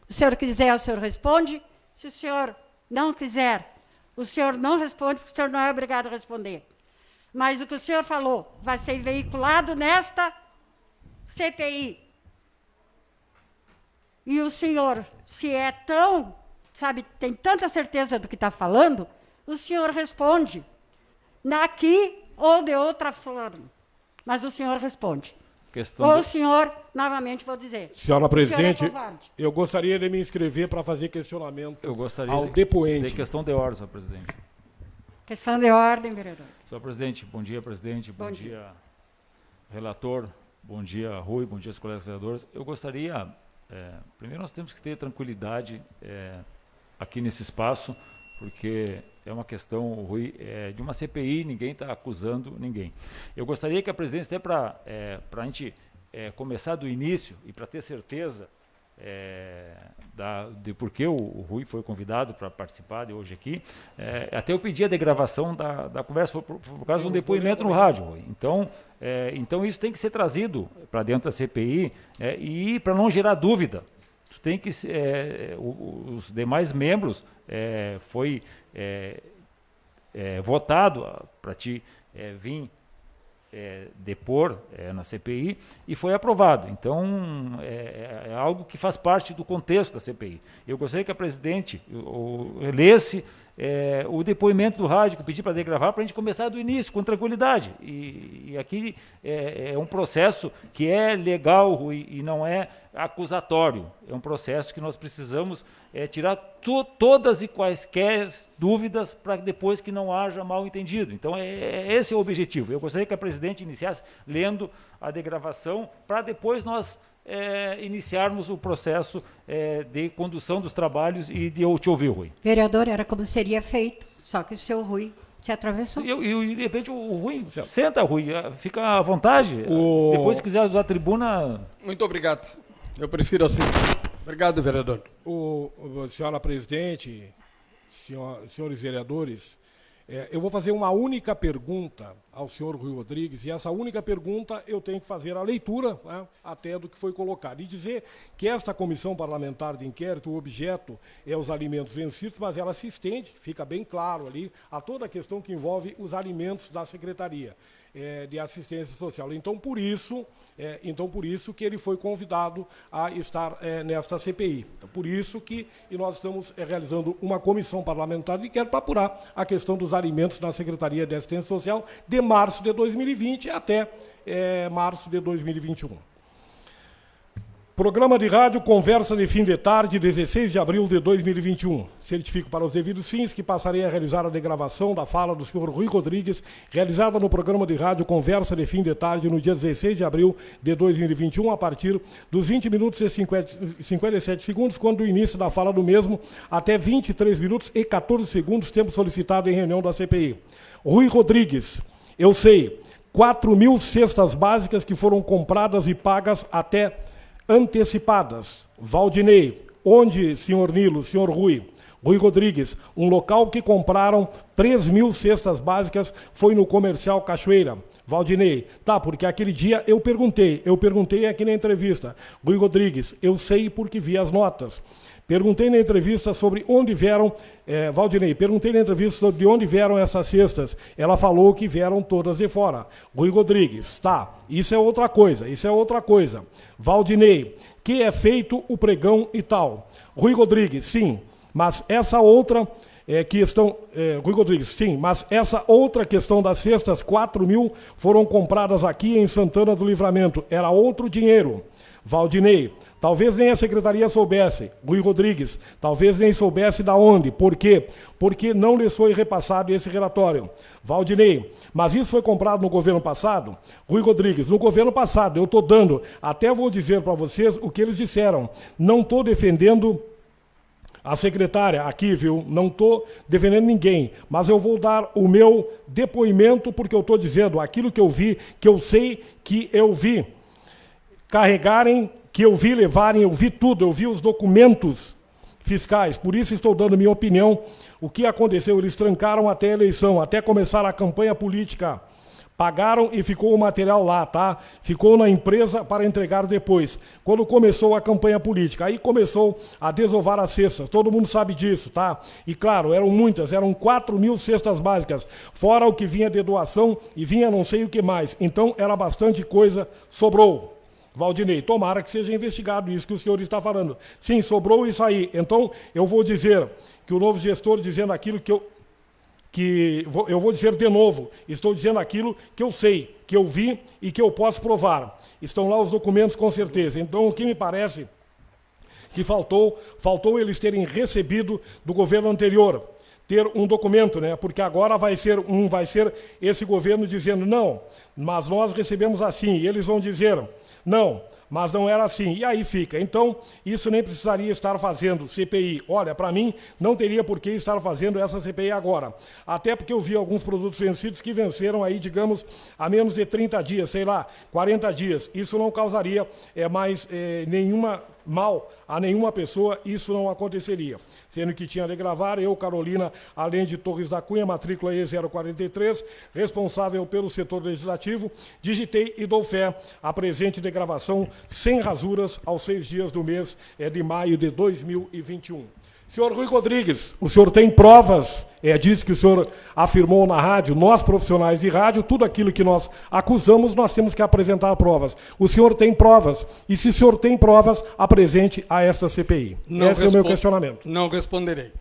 Se o senhor quiser, o senhor responde. Se o senhor não quiser, o senhor não responde, porque o senhor não é obrigado a responder. Mas o que o senhor falou vai ser veiculado nesta CPI. E o senhor, se é tão, sabe, tem tanta certeza do que está falando, o senhor responde. Aqui ou de outra forma. Mas o senhor responde. Ou o senhor, novamente vou dizer.
Senhora presidente,
o senhor é covarde.
eu gostaria de me inscrever para fazer questionamento
Eu gostaria
ao
de
depoente.
questão de ordem, senhor presidente.
Questão de ordem, vereador.
Senhor presidente, bom dia, presidente. Bom
Bom
dia, relator. Bom dia, Rui. Bom dia, os colegas vereadores. Eu gostaria, primeiro nós temos que ter tranquilidade aqui nesse espaço, porque é uma questão, Rui, de uma CPI, ninguém está acusando ninguém. Eu gostaria que a presidência, até para a gente começar do início e para ter certeza de por que o Rui foi convidado para participar de hoje aqui, até eu pedi a degravação da conversa por causa de um depoimento no rádio, Rui. Então isso tem que ser trazido para dentro da CPI e para não gerar dúvida. Tem que os demais membros foi votado para ti vir depor na CPI e foi aprovado. Então, é algo que faz parte do contexto da CPI. Eu gostaria que a presidente lesse o depoimento do rádio, que eu pedi para degravar, para a gente começar do início, com tranquilidade. E aqui é um processo que é legal, Rui, e não é acusatório. É um processo que nós precisamos tirar todas e quaisquer dúvidas para depois que não haja mal entendido. Então, esse é o objetivo. Eu gostaria que a presidente iniciasse lendo a degravação para depois nós iniciarmos o processo de condução dos trabalhos e de eu te ouvir, Rui.
Vereador, era como seria feito, só que o seu Rui se atravessou.
E de repente o Rui, senta, Rui, fica à vontade. Depois, se quiser usar a tribuna...
Muito obrigado. Eu prefiro assim. Obrigado, vereador.
Senhora presidente, senhores vereadores, eu vou fazer uma única pergunta ao senhor Rui Rodrigues, e essa única pergunta eu tenho que fazer a leitura, né, até do que foi colocado, e dizer que esta comissão parlamentar de inquérito, o objeto é os alimentos vencidos, mas ela se estende, fica bem claro ali, a toda a questão que envolve os alimentos da Secretaria de Assistência Social. Então, por isso que ele foi convidado a estar nesta CPI. Então, por isso que nós estamos realizando uma comissão parlamentar de inquérito para apurar a questão dos alimentos na Secretaria de Assistência Social de março de 2020 até março de 2021. Programa de rádio Conversa de Fim de Tarde, 16 de abril de 2021. Certifico para os devidos fins que passarei a realizar a degravação da fala do senhor Rui Rodrigues, realizada no programa de rádio Conversa de Fim de Tarde, no dia 16 de abril de 2021, a partir dos 20 minutos e 57 segundos, quando o início da fala do mesmo, até 23 minutos e 14 segundos, tempo solicitado em reunião da CPI. Rui Rodrigues, eu sei, 4.000 cestas básicas que foram compradas e pagas até antecipadas. Valdinei, onde, senhor Nilo, senhor Rui Rodrigues, um local que compraram 3.000 cestas básicas foi no Comercial Cachoeira. Valdinei, tá, porque aquele dia eu perguntei aqui na entrevista. Rui Rodrigues, eu sei porque vi as notas. Perguntei na entrevista sobre onde vieram, Valdinei, perguntei na entrevista sobre onde vieram essas cestas. Ela falou que vieram todas de fora. Rui Rodrigues, tá, isso é outra coisa. Valdinei, que é feito o pregão e tal. Rui Rodrigues, sim, mas essa outra questão, Rui Rodrigues, sim, mas essa outra questão das cestas, 4.000 foram compradas aqui em Santana do Livramento, era outro dinheiro. Valdinei, talvez nem a secretaria soubesse. Rui Rodrigues, talvez nem soubesse da onde. Por quê? Porque não lhes foi repassado esse relatório. Valdinei, mas isso foi comprado no governo passado? Rui Rodrigues, no governo passado, eu estou dando, até vou dizer para vocês o que eles disseram. Não estou defendendo a secretária aqui, viu? Não estou defendendo ninguém, mas eu vou dar o meu depoimento porque eu estou dizendo aquilo que eu vi, que eu sei que eu vi. Carregarem, que eu vi levarem, eu vi tudo, eu vi os documentos fiscais, por isso estou dando minha opinião. O que aconteceu? Eles trancaram até a eleição, até começar a campanha política. Pagaram e ficou o material lá, tá? Ficou na empresa para entregar depois. Quando começou a campanha política, aí começou a desovar as cestas. Todo mundo sabe disso, tá? E claro, eram muitas, eram 4.000 cestas básicas, fora o que vinha de doação e vinha não sei o que mais. Então, era bastante coisa, sobrou. Valdinei, tomara que seja investigado isso que o senhor está falando. Sim, sobrou isso aí. Então, eu vou dizer que o novo gestor dizendo aquilo eu vou dizer de novo, estou dizendo aquilo que eu sei, que eu vi e que eu posso provar. Estão lá os documentos com certeza. Então, o que me parece que faltou eles terem recebido do governo anterior, ter um documento, né? Porque agora vai ser esse governo dizendo não, mas nós recebemos assim, e eles vão dizer não, mas não era assim. E aí fica. Então, isso nem precisaria estar fazendo CPI. Olha, para mim, não teria por que estar fazendo essa CPI agora. Até porque eu vi alguns produtos vencidos que venceram aí, digamos, a menos de 30 dias, sei lá, 40 dias. Isso não causaria mais nenhuma mal a nenhuma pessoa, isso não aconteceria. Sendo que tinha de gravar, eu, Carolina, além de Torres da Cunha, matrícula E043, responsável pelo setor legislativo, digitei e dou fé à presente de gravação sem rasuras aos 6 dias do mês de maio de 2021. Senhor Rui Rodrigues, o senhor tem provas, disso que o senhor afirmou na rádio, nós profissionais de rádio, tudo aquilo que nós acusamos, nós temos que apresentar provas. O senhor tem provas, e se o senhor tem provas, apresente a esta CPI. Esse é o meu questionamento.
Não responderei.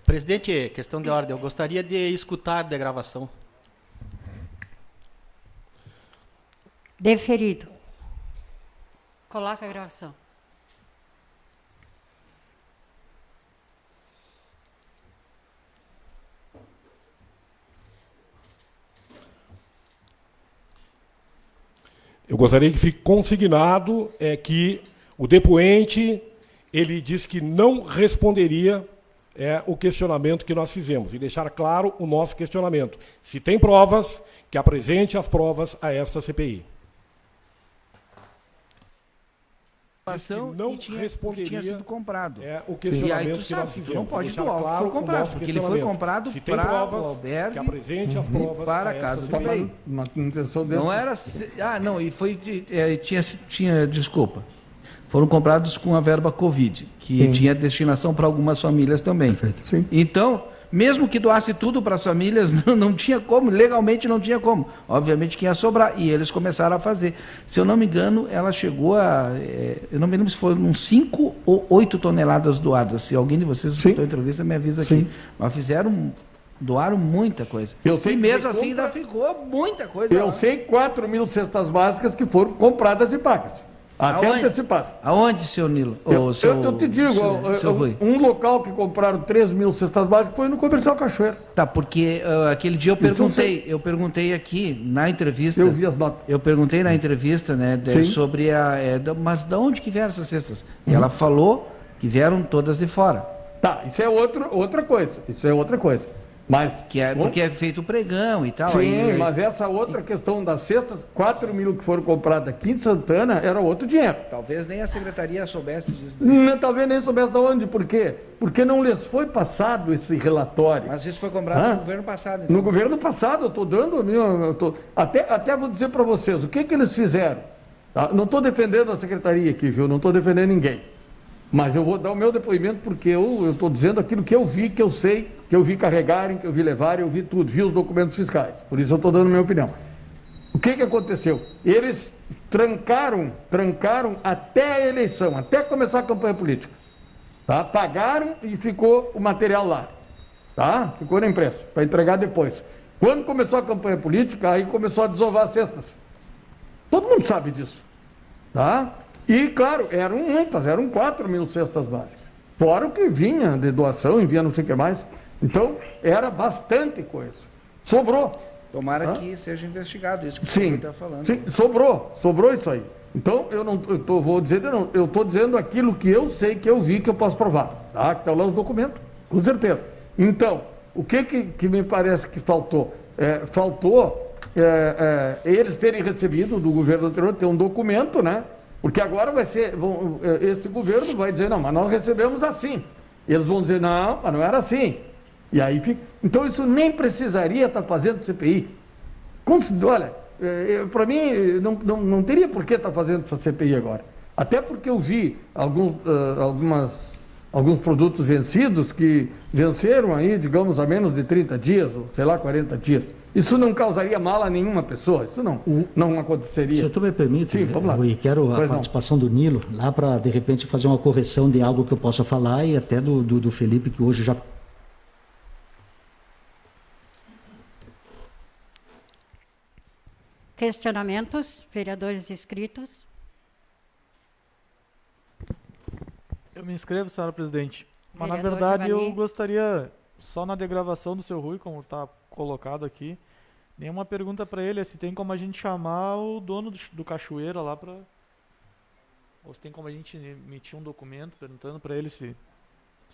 Presidente, questão de ordem, eu gostaria de escutar a gravação.
Deferido. Coloca a gravação.
Eu gostaria que fique consignado que o depoente, ele disse que não responderia o questionamento que nós fizemos, e deixar claro o nosso questionamento. Se tem provas, que apresente as provas a esta CPI. Não responderia,
tinha sido comprado.
O questionamento que nós fizemos.
Não pode doar o que foi comprado, porque ele foi comprado para o albergue,
que apresente as provas
para a casa do CPI. Não era... não, e foi... desculpa. Foram comprados com a verba Covid, que tinha destinação para algumas famílias também.
Sim.
Então, mesmo que doasse tudo para as famílias, não tinha como, legalmente não tinha como. Obviamente que ia sobrar, e eles começaram a fazer. Se eu não me engano, ela chegou a... eu não me lembro se foram 5 ou 8 toneladas doadas. Se alguém de vocês escutou a entrevista, me avisa aqui. Mas doaram muita coisa. E mesmo assim ainda ficou muita coisa.
Eu sei 4.000 cestas básicas que foram compradas e pagas. Até
Aonde?
antecipado.
Aonde, seu Nilo?
Eu te digo,
seu Rui.
um local que compraram 3 mil cestas básicas foi no Comercial Cachoeira.
Tá, porque aquele dia eu perguntei aqui na entrevista.
Eu vi as notas.
Eu perguntei na entrevista, né,
Sim.
sobre mas de onde que vieram essas cestas? E ela falou que vieram todas de fora.
Tá, isso é outra coisa. Isso é outra coisa. Mas,
Porque é feito pregão e tal.
sim, mas essa outra questão das cestas, 4 mil que foram compradas aqui em Santana, era outro dinheiro.
Talvez nem a secretaria soubesse disso.
Talvez nem soubesse de onde. Por quê? Porque não lhes foi passado esse relatório.
Mas isso foi comprado no governo passado. Então.
No governo passado, eu estou dando... Até vou dizer para vocês, o que eles fizeram? Tá? Não estou defendendo a secretaria aqui, viu? Não estou defendendo ninguém. Mas eu vou dar o meu depoimento porque eu estou dizendo aquilo que eu vi, que eu sei, que eu vi carregarem, que eu vi levarem, eu vi tudo, vi os documentos fiscais. Por isso eu estou dando a minha opinião. O que aconteceu? Eles trancaram até a eleição, até começar a campanha política. Tá? Pagaram e ficou o material lá. Tá? Ficou na imprensa, para entregar depois. Quando começou a campanha política, aí começou a desovar as cestas. Todo mundo sabe disso. Tá? E, claro, eram muitas, eram 4 mil cestas básicas. Fora o que vinha de doação, envia não sei o que mais. Então, era bastante coisa. Sobrou.
Tomara que seja investigado isso que
sim,
você está falando.
Sim, sobrou isso aí. Então, vou dizer, eu estou dizendo aquilo que eu sei, que eu vi, que eu posso provar. Tá? Que estão lá os documentos, com certeza. Então, o que me parece que faltou? Faltou eles terem recebido do governo anterior, ter um documento, né? Porque agora vai ser, esse governo vai dizer, não, mas nós recebemos assim. Eles vão dizer, não, mas não era assim. E aí fica. Então isso nem precisaria estar fazendo CPI. Olha, para mim não teria por que estar fazendo essa CPI agora. Até porque eu vi alguns produtos vencidos que venceram aí, digamos, a menos de 30 dias, ou sei lá, 40 dias. Isso não causaria mal a nenhuma pessoa, isso não aconteceria.
Se tu me permite,
sim, vamos lá.
Rui, quero a participação do Nilo, lá para, de repente, fazer uma correção de algo que eu possa falar e até do Felipe, que hoje já...
Questionamentos, vereadores inscritos.
Eu me inscrevo, senhora presidente. Mas, na
Vereador
verdade,
Giovanni.
eu gostaria, só na degravação do seu Rui, como está colocado aqui, nenhuma pergunta para ele, se tem como a gente chamar o dono do Cachoeira lá para... Ou se tem como a gente emitir um documento perguntando para ele se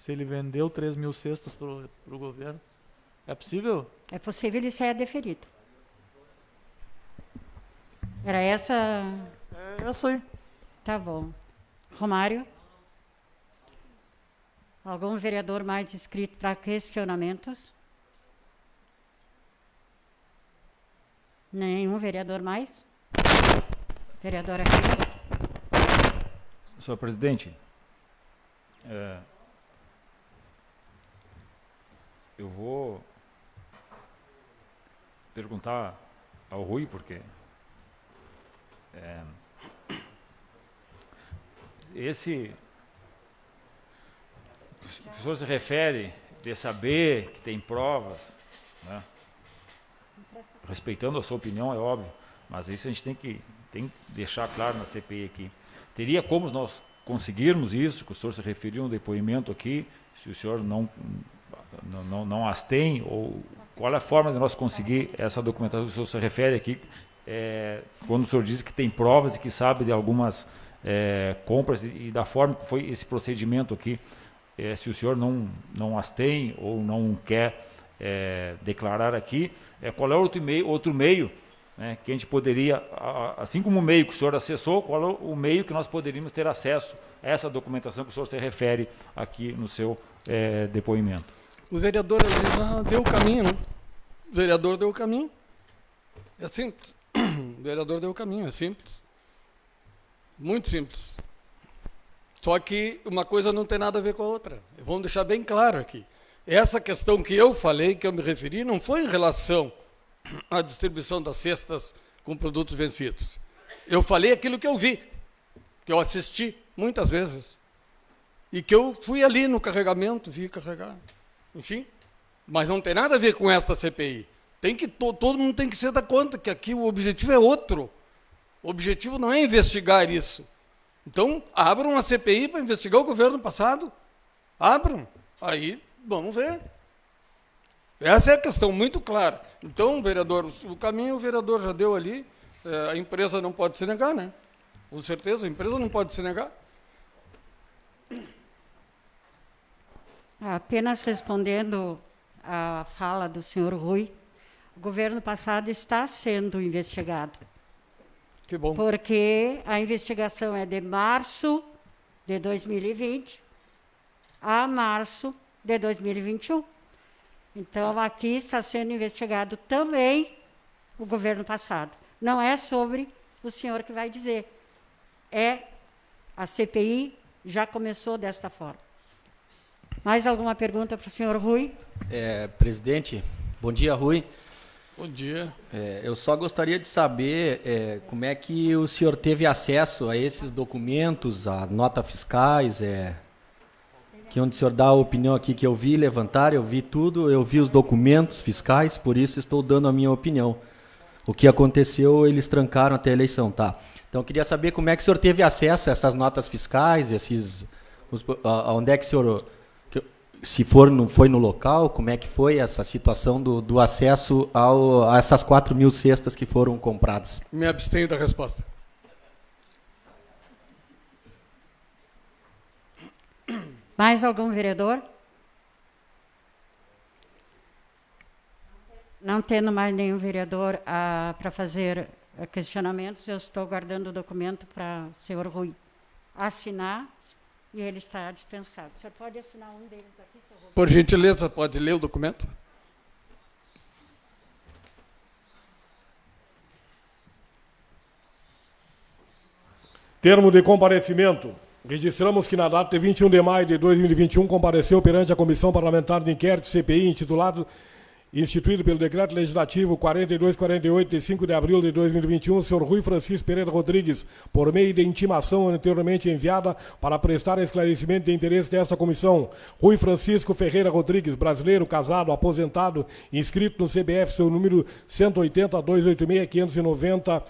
ele vendeu 3 mil cestas para o governo. É possível?
É possível ele ser deferido. Era essa...
É essa aí.
Tá bom. Romário? Algum vereador mais inscrito para questionamentos? Nenhum vereador mais? Vereadora Rios?
Senhor presidente, eu vou perguntar ao Rui, porque esse o senhor se refere de saber que tem provas, né? Respeitando a sua opinião, é óbvio, mas isso a gente tem que deixar claro na CPI aqui. Teria como nós conseguirmos isso, que o senhor se referiu no depoimento aqui, se o senhor não as tem, ou qual é a forma de nós conseguir essa documentação que o senhor se refere aqui, quando o senhor diz que tem provas e que sabe de algumas compras e da forma que foi esse procedimento aqui, se o senhor não as tem ou não quer declarar aqui, qual é outro meio, né, que a gente poderia, assim como o meio que o senhor acessou, qual é o meio que nós poderíamos ter acesso a essa documentação que o senhor se refere aqui no seu depoimento?
O vereador já deu o caminho, né? O vereador deu o caminho. É simples. O vereador deu o caminho, é simples. Muito simples. Só que uma coisa não tem nada a ver com a outra. Vamos deixar bem claro aqui. Essa questão que eu falei, que eu me referi, não foi em relação à distribuição das cestas com produtos vencidos. Eu falei aquilo que eu vi, que eu assisti muitas vezes. E que eu fui ali no carregamento, vi carregar. Enfim, mas não tem nada a ver com esta CPI. Todo mundo tem que se dar conta que aqui o objetivo é outro. O objetivo não é investigar isso. Então, abram uma CPI para investigar o governo passado. Abram. Aí, vamos ver. Essa é a questão muito clara. Então, vereador, o caminho o vereador já deu ali. A empresa não pode se negar, né? Com certeza, a empresa não pode se negar.
Apenas respondendo à fala do senhor Rui, o governo passado está sendo investigado.
Que bom.
Porque a investigação é de março de 2020 a março de 2021. Então, aqui está sendo investigado também o governo passado. Não é sobre o senhor que vai dizer. A CPI já começou desta forma. Mais alguma pergunta para o senhor Rui?
Presidente, bom dia, Rui.
Bom dia.
Eu só gostaria de saber como é que o senhor teve acesso a esses documentos, a notas fiscais, que onde o senhor dá a opinião aqui que eu vi levantar, eu vi tudo, eu vi os documentos fiscais, por isso estou dando a minha opinião. O que aconteceu, eles trancaram até a eleição, tá? Então, eu queria saber como é que o senhor teve acesso a essas notas fiscais, onde é que o senhor, se foi no local, como é que foi essa situação do acesso a essas 4.000 cestas que foram compradas?
Me abstenho da resposta.
Mais algum vereador? Não tendo mais nenhum vereador para fazer questionamentos, eu estou guardando o documento para o senhor Rui assinar e ele está dispensado. O senhor pode assinar um deles aqui, senhor Rui?
Por gentileza, pode ler o documento?
Termo de comparecimento. Registramos que na data de 21 de maio de 2021 compareceu perante a Comissão Parlamentar de Inquérito CPI, instituído pelo Decreto Legislativo 4248, de 5 de abril de 2021, o senhor Rui Francisco Pereira Rodrigues, por meio de intimação anteriormente enviada para prestar esclarecimento de interesse desta comissão. Rui Francisco Ferreira Rodrigues, brasileiro, casado, aposentado, inscrito no CBF, seu número 180-286-590,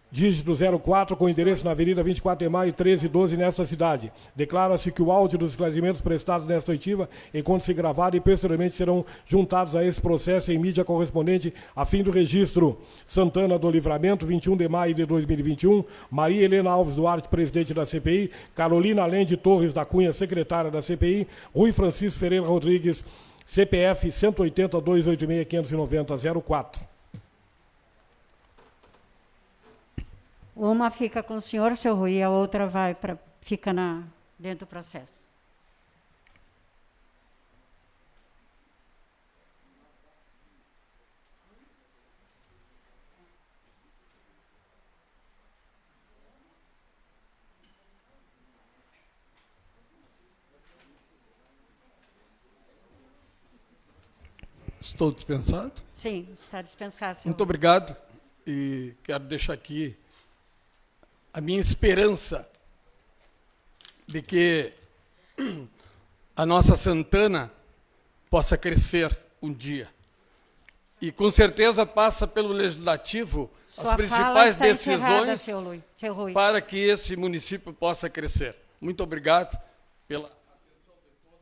dígito 04, com endereço na Avenida 24 de Maio, 1312, nesta cidade. Declara-se que o áudio dos esclarecimentos prestados nesta oitiva encontra-se gravado e posteriormente serão juntados a esse processo em mídia correspondente a fim do registro. Santana do Livramento, 21 de maio de 2021. Maria Helena Alves Duarte, presidente da CPI. Carolina Alende Torres da Cunha, secretária da CPI. Rui Francisco Ferreira Rodrigues, CPF 180-286-590-04.
Uma fica com o senhor, seu Rui, e a outra fica dentro do processo.
Estou dispensado?
Sim, está dispensado, senhor.
Muito obrigado. E quero deixar aqui a minha esperança de que a nossa Santana possa crescer um dia. E com certeza passa pelo Legislativo as principais decisões
seu Rui,
para que esse município possa crescer. Muito obrigado pela atenção de todos.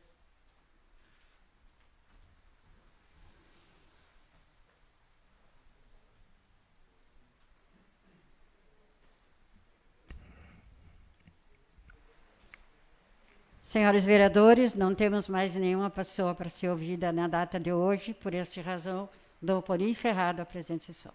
Senhores vereadores, não temos mais nenhuma pessoa para ser ouvida na data de hoje, por essa razão, dou por encerrada a presente sessão.